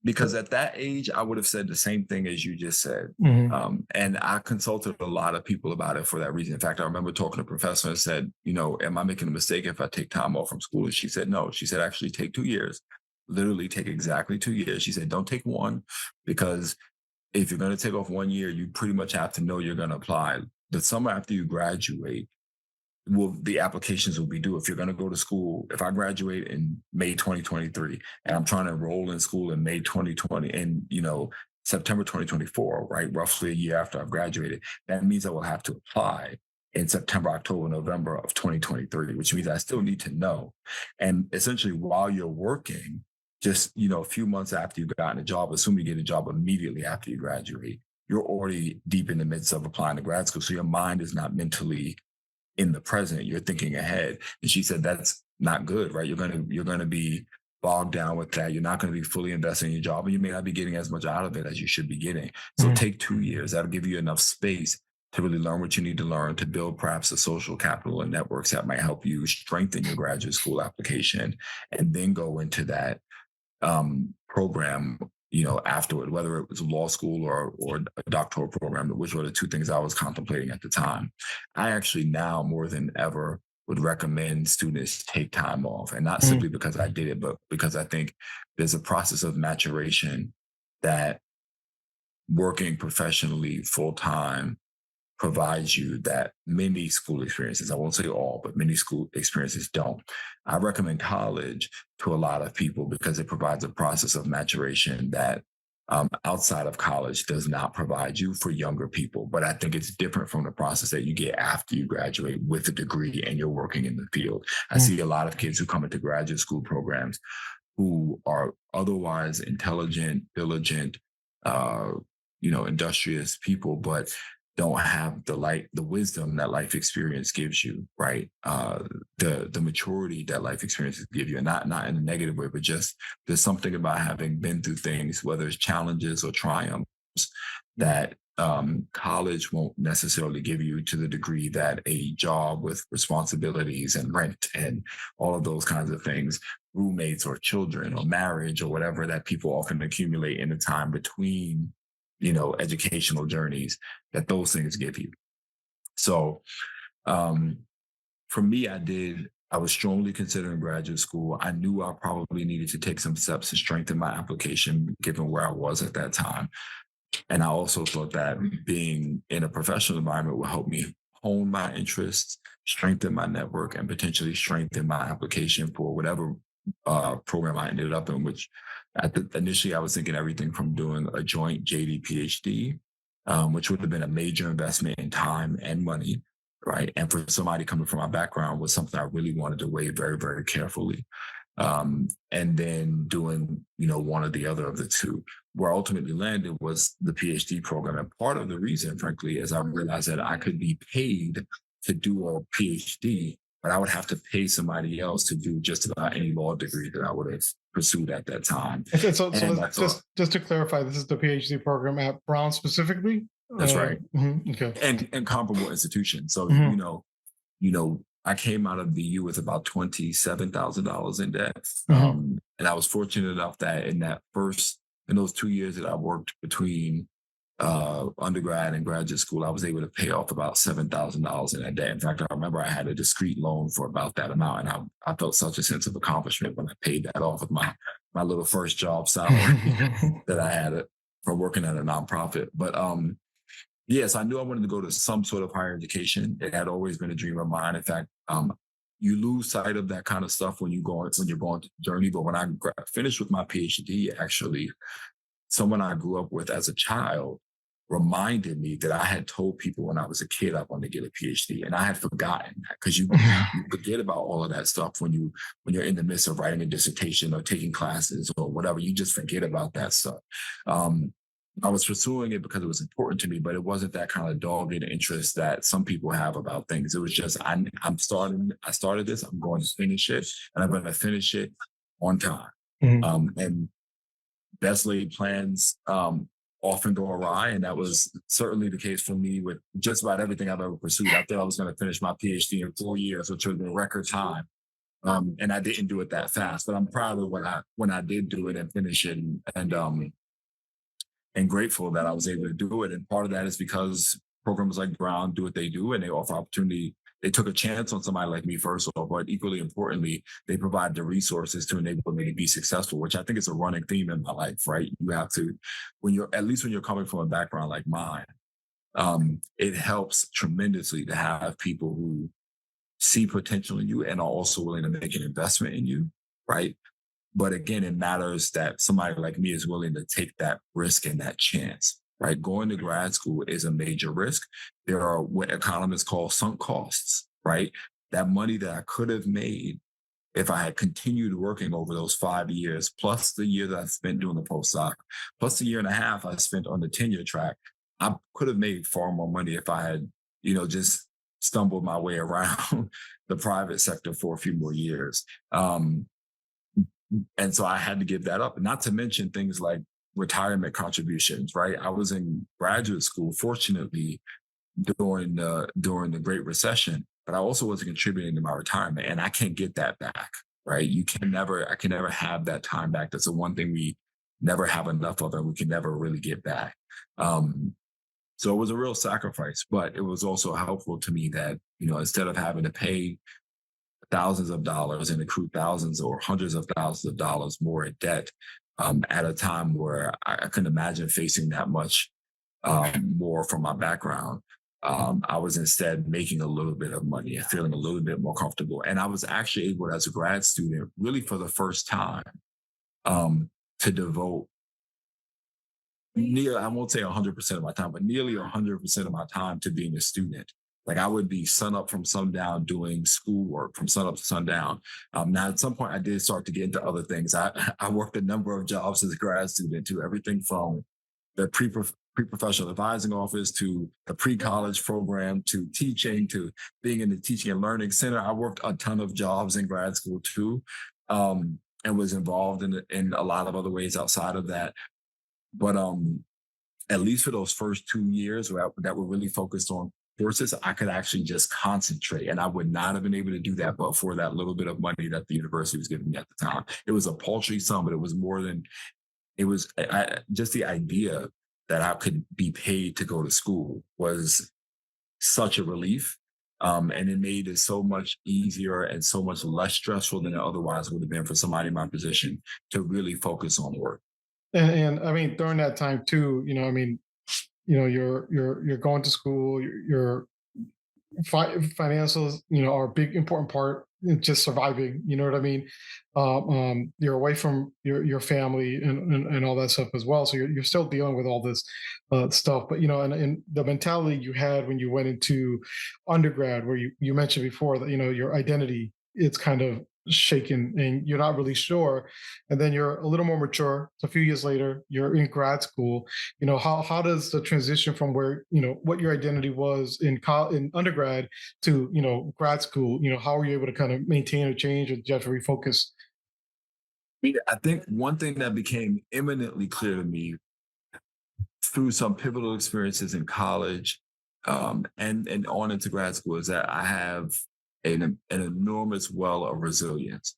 because at that age, I would have said the same thing as you just said. Mhm. And I consulted a lot of people about it for that reason. In fact, I remember talking to a professor and said, am I making a mistake if I take time off from school? And she said, no. She said, actually take 2 years, literally take exactly 2 years. She said, don't take one because if you're going to take off 1 year, you pretty much have to know you're going to apply. The summer after you graduate, will the applications will be due. If you're going to go to school, if I graduate in May 2023 and I'm trying to enroll in school in May 2020 and September 2024, right, roughly a year after I've graduated, that means I will have to apply in September, October, November of 2023, which means I still need to know. And essentially, while you're working, just a few months after you've gotten a job, assume you get a job immediately after you graduate, you're already deep in the midst of applying to grad school. So your mind is not mentally in the present, you're thinking ahead. And she said that's not good, right? You're gonna be bogged down with that. You're not going to be fully invested in your job, and you may not be getting as much out of it as you should be getting. So Mhm. take 2 years. That'll give you enough space to really learn what you need to learn, to build perhaps a social capital and networks that might help you strengthen your graduate school application, and then go into that program, afterward, whether it was law school or a doctoral program, which were the two things I was contemplating at the time. I actually now more than ever would recommend students take time off, and not Mhm. simply because I did it, but because I think there's a process of maturation that working professionally full time provides you that many school experiences, I won't say all, but many school experiences don't. I recommend college to a lot of people because it provides a process of maturation that outside of college does not provide you for younger people. But I think it's different from the process that you get after you graduate with a degree and you're working in the field. I Mhm. see a lot of kids who come into graduate school programs who are otherwise intelligent, diligent, uh, industrious people, but don't have the wisdom that life experience gives you, right? The maturity that life experiences give you, and not in a negative way, but just there's something about having been through things, whether it's challenges or triumphs, that college won't necessarily give you to the degree that a job with responsibilities and rent and all of those kinds of things, roommates or children or marriage or whatever that people often accumulate in the time between, educational journeys, that those things give you. So um, for me, I was strongly considering graduate school. I knew I probably needed to take some steps to strengthen my application given where I was at that time. And I also thought that being in a professional environment would help me hone my interests, strengthen my network, and potentially strengthen my application for whatever program I ended up in. Which initially I was thinking everything from doing a joint JD PhD, which would have been a major investment in time and money, right? And for somebody coming from my background was something I really wanted to weigh very, very carefully, and then doing one or the other of the two. Where I ultimately landed was the PhD program, and part of the reason, frankly, is I realized that I could be paid to do a PhD but I would have to pay somebody else to do just about any law degree that I would have pursued at that time. And so And let's I thought, just to clarify, this is the PhD program at Brown specifically. that's right. Okay. And comparable institutions. So, Hmm. I came out of the U with about $27,000 in debt. Hmm. And I was fortunate enough that in those 2 years that I worked between undergrad and graduate school, I was able to pay off about $7,000 in that debt. In fact, I remember I had a discrete loan for about that amount, and I felt such a sense of accomplishment when I paid that off with my little first job salary that I had from working at a nonprofit. But yes, I knew I wanted to go to some sort of higher education. It had always been a dream of mine. In fact, you lose sight of that kind of stuff when you're going to the journey. But when I finished with my PhD, actually, someone I grew up with as a child reminded me that I had told people when I was a kid I wanted to get a PhD, and I had forgotten that because you forget about all of that stuff when you're in the midst of writing a dissertation or taking classes or whatever. You just forget about that stuff. Um, I was pursuing it because it was important to me, but it wasn't that kind of dogged interest that some people have about things. It was just I'm starting. I started this. I'm going to finish it, and I'm going to finish it on time. Hmm. And best laid plans often go awry, and that was certainly the case for me with just about everything I've ever pursued. I thought I was going to finish my PhD in 4 years, which was a record time. And I didn't do it that fast, but I'm proud of when I did do it and finish it, and grateful that I was able to do it. And part of that is because programs like Brown do what they do, and they offer opportunity. They took a chance on somebody like me first of all, but equally importantly, they provide the resources to enable me to be successful, which I think is a running theme in my life, right? You have to, at least when you're coming from a background like mine, it helps tremendously to have people who see potential in you and are also willing to make an investment in you, right? But again, it matters that somebody like me is willing to take that risk and that chance, right? Going to grad school is a major risk. There are what economists call sunk costs, right? That money that I could have made if I had continued working over those 5 years, plus the year that I spent doing the postdoc, plus the year and a half I spent on the tenure track, I could have made far more money if I had, just stumbled my way around the private sector for a few more years. And so I had to give that up. Not to mention things like retirement contributions, right? I was in graduate school, fortunately, during the Great Recession, but I also wasn't contributing to my retirement, and I can't get that back, right? I can never have that time back. That's the one thing we never have enough of, and we can never really get back. Um, so it was a real sacrifice, but it was also helpful to me that, instead of having to pay thousands of dollars and accrue thousands or hundreds of thousands of dollars more in debt at a time where I couldn't imagine facing that much more from my background. I was instead making a little bit of money and feeling a little bit more comfortable. And I was actually able, as a grad student, really for the first time, to devote I won't say 100% of my time, but nearly 100% of my time to being a student. Like I would be sun up from sundown doing schoolwork from sun up to sundown. Now, at some point, I did start to get into other things. I worked a number of jobs as a grad student, to everything from the pre-professional advising office to the pre-college program to teaching to being in the teaching and learning center. I worked a ton of jobs in grad school too, and was involved in a lot of other ways outside of that. But at least for those first 2 years that were really focused on courses, I could actually just concentrate. And I would not have been able to do that but for that little bit of money that the university was giving me at the time. It was a paltry sum, but it was more than it was. Just the idea that I could be paid to go to school was such a relief. And it made it so much easier and so much less stressful than it otherwise would have been for somebody in my position to really focus on work. And I mean, during that time too, I mean, you're going to school, your financials, are a big important part in just surviving. You know what I mean? You're away from your family and all that stuff as well, so you're still dealing with all this stuff. But and the mentality you had when you went into undergrad, where you mentioned before that your identity, it's kind of shaken and you're not really sure, and then you're a little more mature. So a few years later you're in grad school. How does the transition from where what your identity was in undergrad to grad school, how are you able to kind of maintain or change, or just refocus? Yeah, I think one thing that became eminently clear to me through some pivotal experiences in college, and on into grad school is that I have an enormous well of resilience.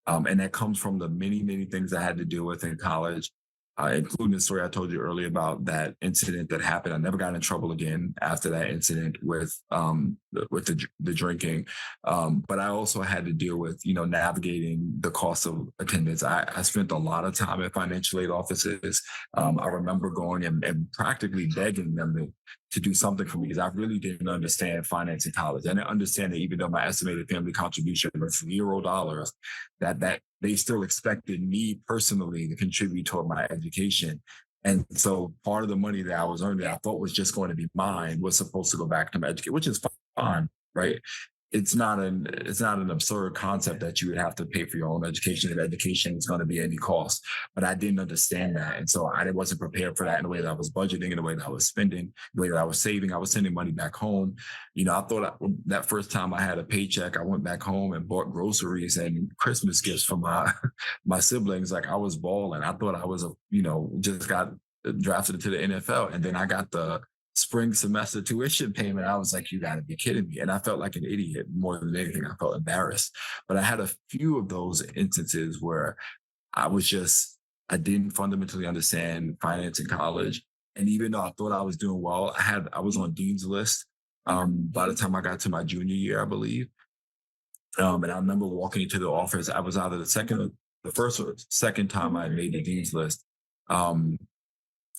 And that comes from the many things I had to deal with in college, including the story I told you earlier about that incident that happened. I never got in trouble again after that incident with the drinking. But I also had to deal with, navigating the cost of attendance. I spent a lot of time at financial aid offices. I remember going and practically begging them to do something for me because I really didn't understand finance in college. I didn't understand that even though my estimated family contribution was $0, that they still expected me personally to contribute toward my education. And so part of the money that I was earning that I thought was just going to be mine was supposed to go back to my education, which is fine, right? It's not an absurd concept that you would have to pay for your own education if education is going to be any cost. But I didn't understand that. And so I wasn't prepared for that in the way that I was budgeting, in the way that I was spending, the way that I was saving. I was sending money back home. I thought that first time I had a paycheck, I went back home and bought groceries and Christmas gifts for my my siblings. Like I was balling. I thought I was just got drafted into the NFL. And then I got the spring semester tuition payment. I was like, you got to be kidding me. And I felt like an idiot more than anything. I felt embarrassed. But I had a few of those instances where I didn't fundamentally understand finance in college. And even though I thought I was doing well, I was on Dean's list by the time I got to my junior year, I believe. And I remember walking into the office. I was either the first or second time I made the Dean's list. Um,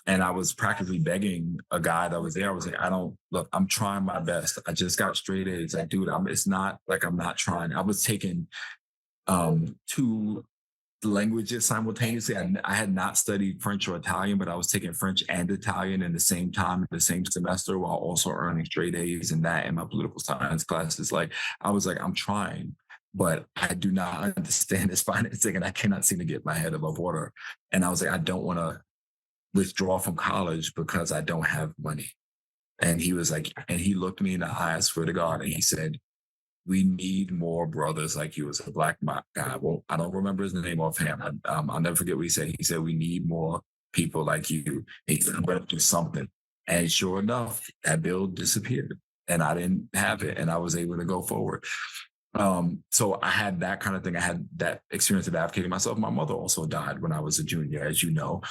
and I was practically begging a guy that was there. I was like, I don't look, I'm trying my best. I just got straight A's. Like, dude, it's not like I'm not trying. I was taking two languages simultaneously. I had not studied French or Italian, but I was taking French and Italian in the same time, in the same semester, while also earning straight A's in that and my political science classes. Like, I was like, I'm trying, but I do not understand this financing and I cannot seem to get my head above water. And I was like, I don't want to withdraw from college because I don't have money. And he was like, and he looked me in the eye, I swear to God, and he said, we need more brothers like you. As a black guy. Well, I don't remember his name offhand. I'll never forget what he said. He said, we need more people like you. He said, I'm going to do something. And sure enough, that bill disappeared and I didn't have it and I was able to go forward. So I had that kind of thing. I had that experience of advocating myself. My mother also died when I was a junior, as you know.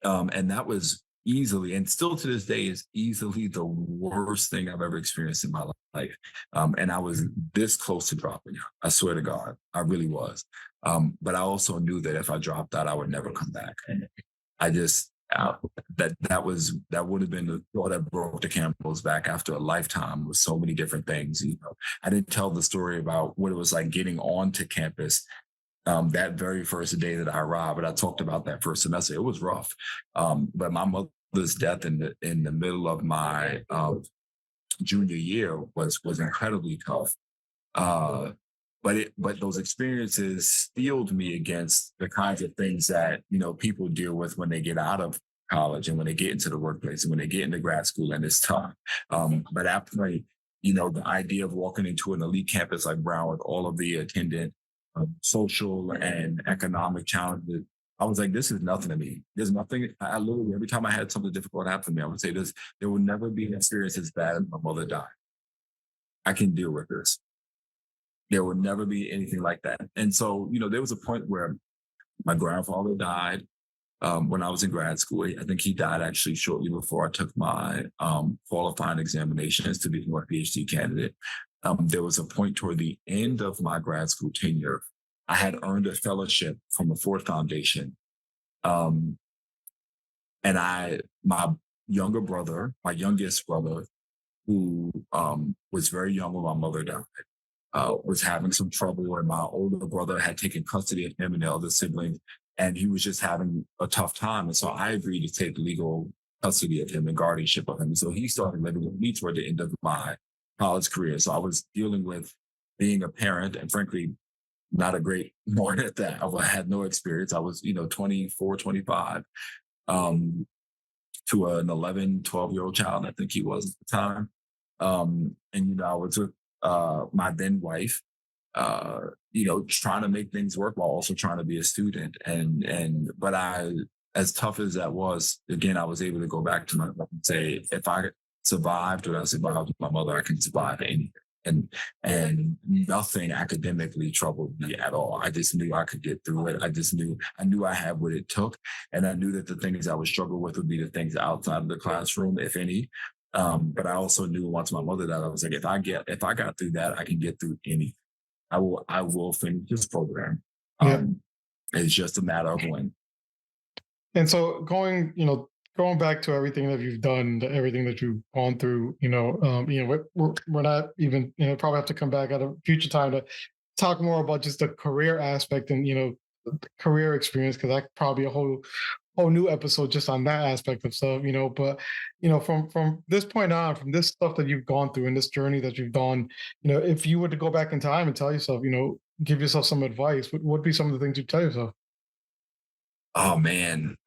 And that was easily, and still to this day, is easily the worst thing I've ever experienced in my life. And I was this close to dropping out. I swear to God, I really was. But I also knew that if I dropped out, I would never come back. And I just that would have been the straw that broke the camel's back after a lifetime with so many different things. I didn't tell the story about what it was like getting onto campus that very first day that I arrived, but I talked about that first semester. It was rough. But my mother's death in the middle of my junior year was incredibly tough. But those experiences steeled me against the kinds of things that people deal with when they get out of college and when they get into the workplace and when they get into grad school, and it's tough. But after the idea of walking into an elite campus like Brown with all of the attendant social and economic challenges, I was like, this is nothing to me. There's nothing. I literally, every time I had something difficult happen to me, I would say this: there will never be an experience as bad as my mother died. I can deal with this. There will never be anything like that. And so, there was a point where my grandfather died when I was in grad school. I think he died actually shortly before I took my qualifying examinations to become a PhD candidate. There was a point toward the end of my grad school tenure. I had earned a fellowship from the Ford Foundation. And my youngest brother, who was very young when my mother died, was having some trouble, and my older brother had taken custody of him and the other siblings, and he was just having a tough time. And so I agreed to take legal custody of him and guardianship of him. And so he started living with me toward the end of my college career. So I was dealing with being a parent and frankly not a great born at that. I had no experience. I was, 24, 25, um, to an 11, 12-year-old child, I think he was at the time. And, I was with my then wife, trying to make things work while also trying to be a student. But as tough as that was, again, I was able to go back to my mother and say, if I survived what I survived with my mother, I can survive anything. And nothing academically troubled me at all. I just knew I could get through it. I knew I had what it took. And I knew that the things I would struggle with would be the things outside of the classroom, if any. But I also knew once my mother died, I was like, if I got through that, I can get through anything. I will finish this program. Yeah. It's just a matter of when. And so going back to everything that you've done, everything that you've gone through, we're not even, probably have to come back at a future time to talk more about just the career aspect and, the career experience, because that could probably a whole new episode just on that aspect of stuff, but from this point on, from this stuff that you've gone through and this journey that you've gone, if you were to go back in time and tell yourself, give yourself some advice, what would be some of the things you tell yourself? Oh man.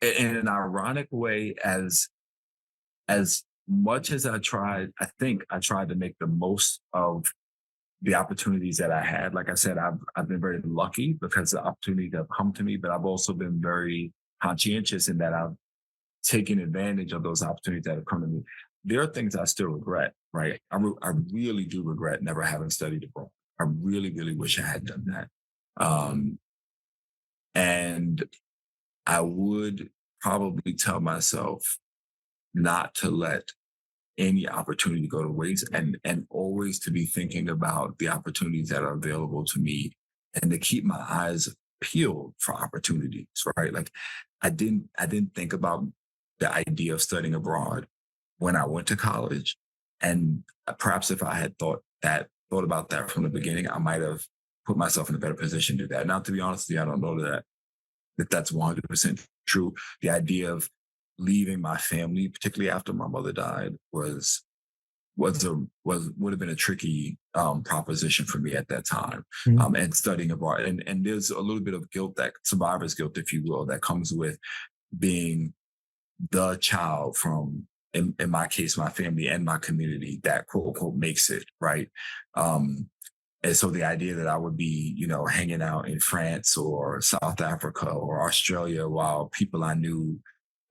In an ironic way, as much as I think I tried to make the most of the opportunities that I had. Like I said, I've been very lucky because the opportunities have come to me, but I've also been very conscientious in that I've taken advantage of those opportunities that have come to me. There are things I still regret, right? I really do regret never having studied abroad. I really, really wish I had done that. Um, and I would probably tell myself not to let any opportunity go to waste, and always to be thinking about the opportunities that are available to me, and to keep my eyes peeled for opportunities, right? Like I didn't think about the idea of studying abroad when I went to college. And perhaps if I had thought about that from the beginning, I might have put myself in a better position to do that. Now, to be honest with you, I don't know that that's 100% true. The idea of leaving my family, particularly after my mother died, would have been a tricky proposition for me at that time. Mhm. And studying abroad, and there's a little bit of guilt, that survivor's guilt, if you will, that comes with being the child from, in my case, my family and my community that quote unquote makes it right. Um, and so the idea that I would be, hanging out in France or South Africa or Australia while people I knew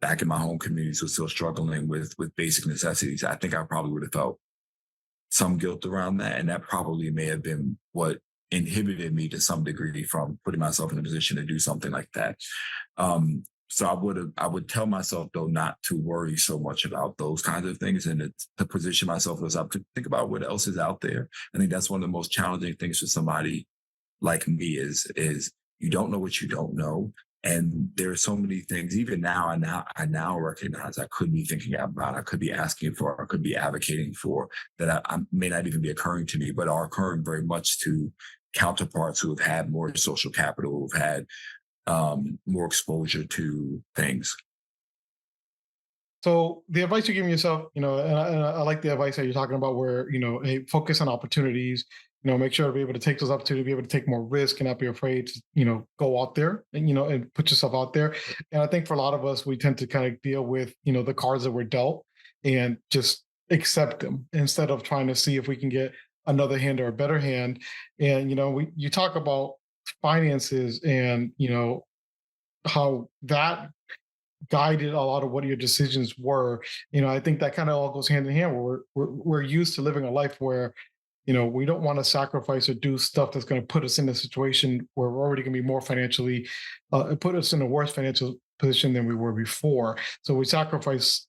back in my home communities were still struggling with basic necessities, I think I probably would have felt some guilt around that. And that probably may have been what inhibited me to some degree from putting myself in a position to do something like that. So I would tell myself though not to worry so much about those kinds of things, and to position myself as up to think about what else is out there. I think that's one of the most challenging things for somebody like me is you don't know what you don't know. And there are so many things, even now, I now recognize I could be thinking about, I could be asking for, I could be advocating for, that I may not even be occurring to me, but are occurring very much to counterparts who have had more social capital, who've had more exposure to things. So the advice you're giving yourself, and I like the advice that you're talking about, where hey, focus on opportunities. Make sure to be able to take those opportunities, be able to take more risk, and not be afraid to go out there and and put yourself out there. And I think for a lot of us, we tend to kind of deal with the cards that we're dealt and just accept them instead of trying to see if we can get another hand or a better hand. And you talk about finances and how that guided a lot of what your decisions were. I think that kind of all goes hand in hand. Where we're used to living a life where, we don't want to sacrifice or do stuff that's going to put us in a situation where we're already going to be more financially, put us in a worse financial position than we were before. So we sacrifice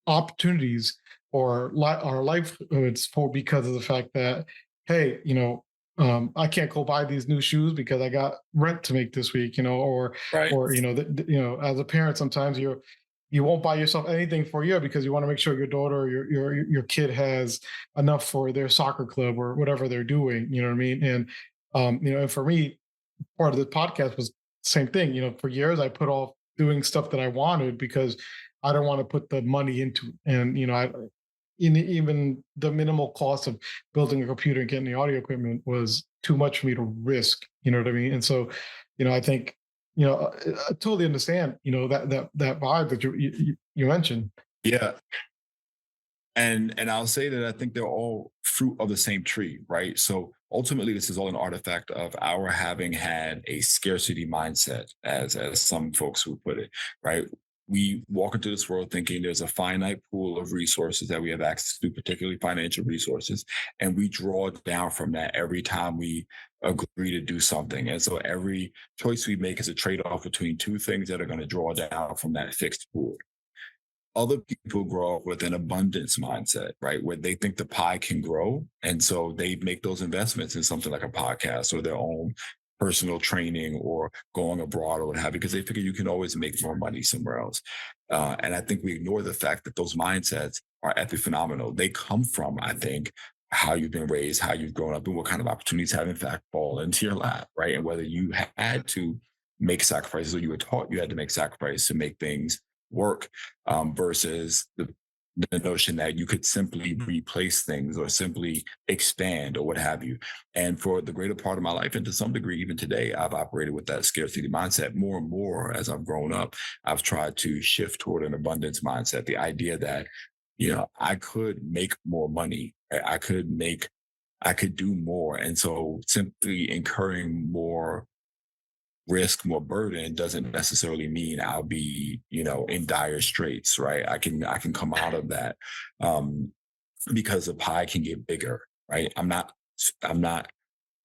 opportunities or our livelihoods for because of the fact that, hey, I can't go buy these new shoes because I got rent to make this week, Right. or as a parent, sometimes you won't buy yourself anything for a year because you want to make sure your daughter or your kid has enough for their soccer club or whatever they're doing. You know what I mean? And and for me, part of the podcast was the same thing. For years I put off doing stuff that I wanted because I don't want to put the money into it. And even the minimal cost of building a computer and getting the audio equipment was too much for me to risk. You know what I mean? And so, I think, I totally understand, that vibe that you mentioned. Yeah. And I'll say that I think they're all fruit of the same tree, right? So ultimately, this is all an artifact of our having had a scarcity mindset, as some folks would put it, right? We walk into this world thinking there's a finite pool of resources that we have access to, particularly financial resources, and we draw down from that every time we agree to do something. And so every choice we make is a trade-off between two things that are going to draw down from that fixed pool. Other people grow up with an abundance mindset, right? Where they think the pie can grow. And so they make those investments in something like a podcast or their own personal training or going abroad or what have you, because they figure you can always make more money somewhere else. And I think we ignore the fact that those mindsets are epiphenomenal. They come from, I think, how you've been raised, how you've grown up, and what kind of opportunities have in fact fallen into your lap, right? And whether you had to make sacrifices or you were taught you had to make sacrifices to make things work, versus the notion that you could simply replace things or simply expand or what have you. And for the greater part of my life, and to some degree, even today, I've operated with that scarcity mindset more and more as I've grown up. I've tried to shift toward an abundance mindset, the idea that, I could make more money. I could do more. And so simply incurring more risk, more burden doesn't necessarily mean I'll be, in dire straits, right? I can come out of that, um, because the pie can get bigger, right? I'm not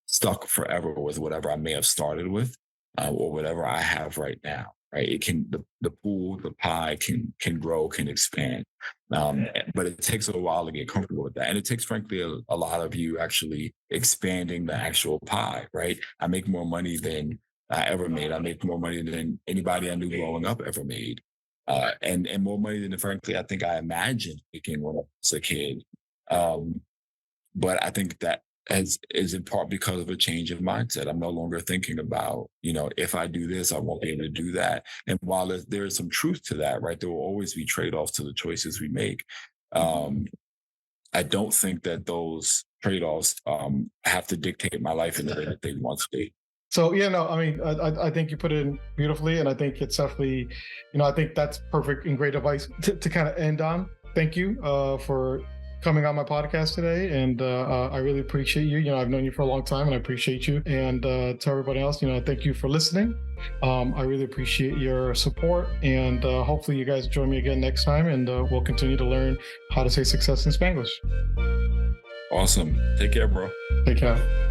stuck forever with whatever I may have started with, or whatever I have right now. Right? It can the pool, the pie can grow, can expand, but it takes a while to get comfortable with that, and it takes, frankly, a lot of you actually expanding the actual pie. Right? I make more money than I ever made. I make more money than anybody I knew growing up ever made, and more money than, frankly, I think I imagined making when I was a kid. Um, but I think that is in part because of a change of mindset. I'm no longer thinking about, if I do this, I won't be able to do that. And while there is some truth to that, right, there will always be trade-offs to the choices we make. Um, I don't think that those trade-offs have to dictate my life in the way that they once did. So yeah, no, I mean, I think you put it in beautifully, and I think it's definitely, I think that's perfect and great advice to kind of end on. Thank you for coming on my podcast today, and I really appreciate you. I've known you for a long time, and I appreciate you. And to everybody else, thank you for listening. I really appreciate your support, and hopefully you guys join me again next time, and we'll continue to learn how to say success in Spanglish. Awesome. Take care, bro. Take care.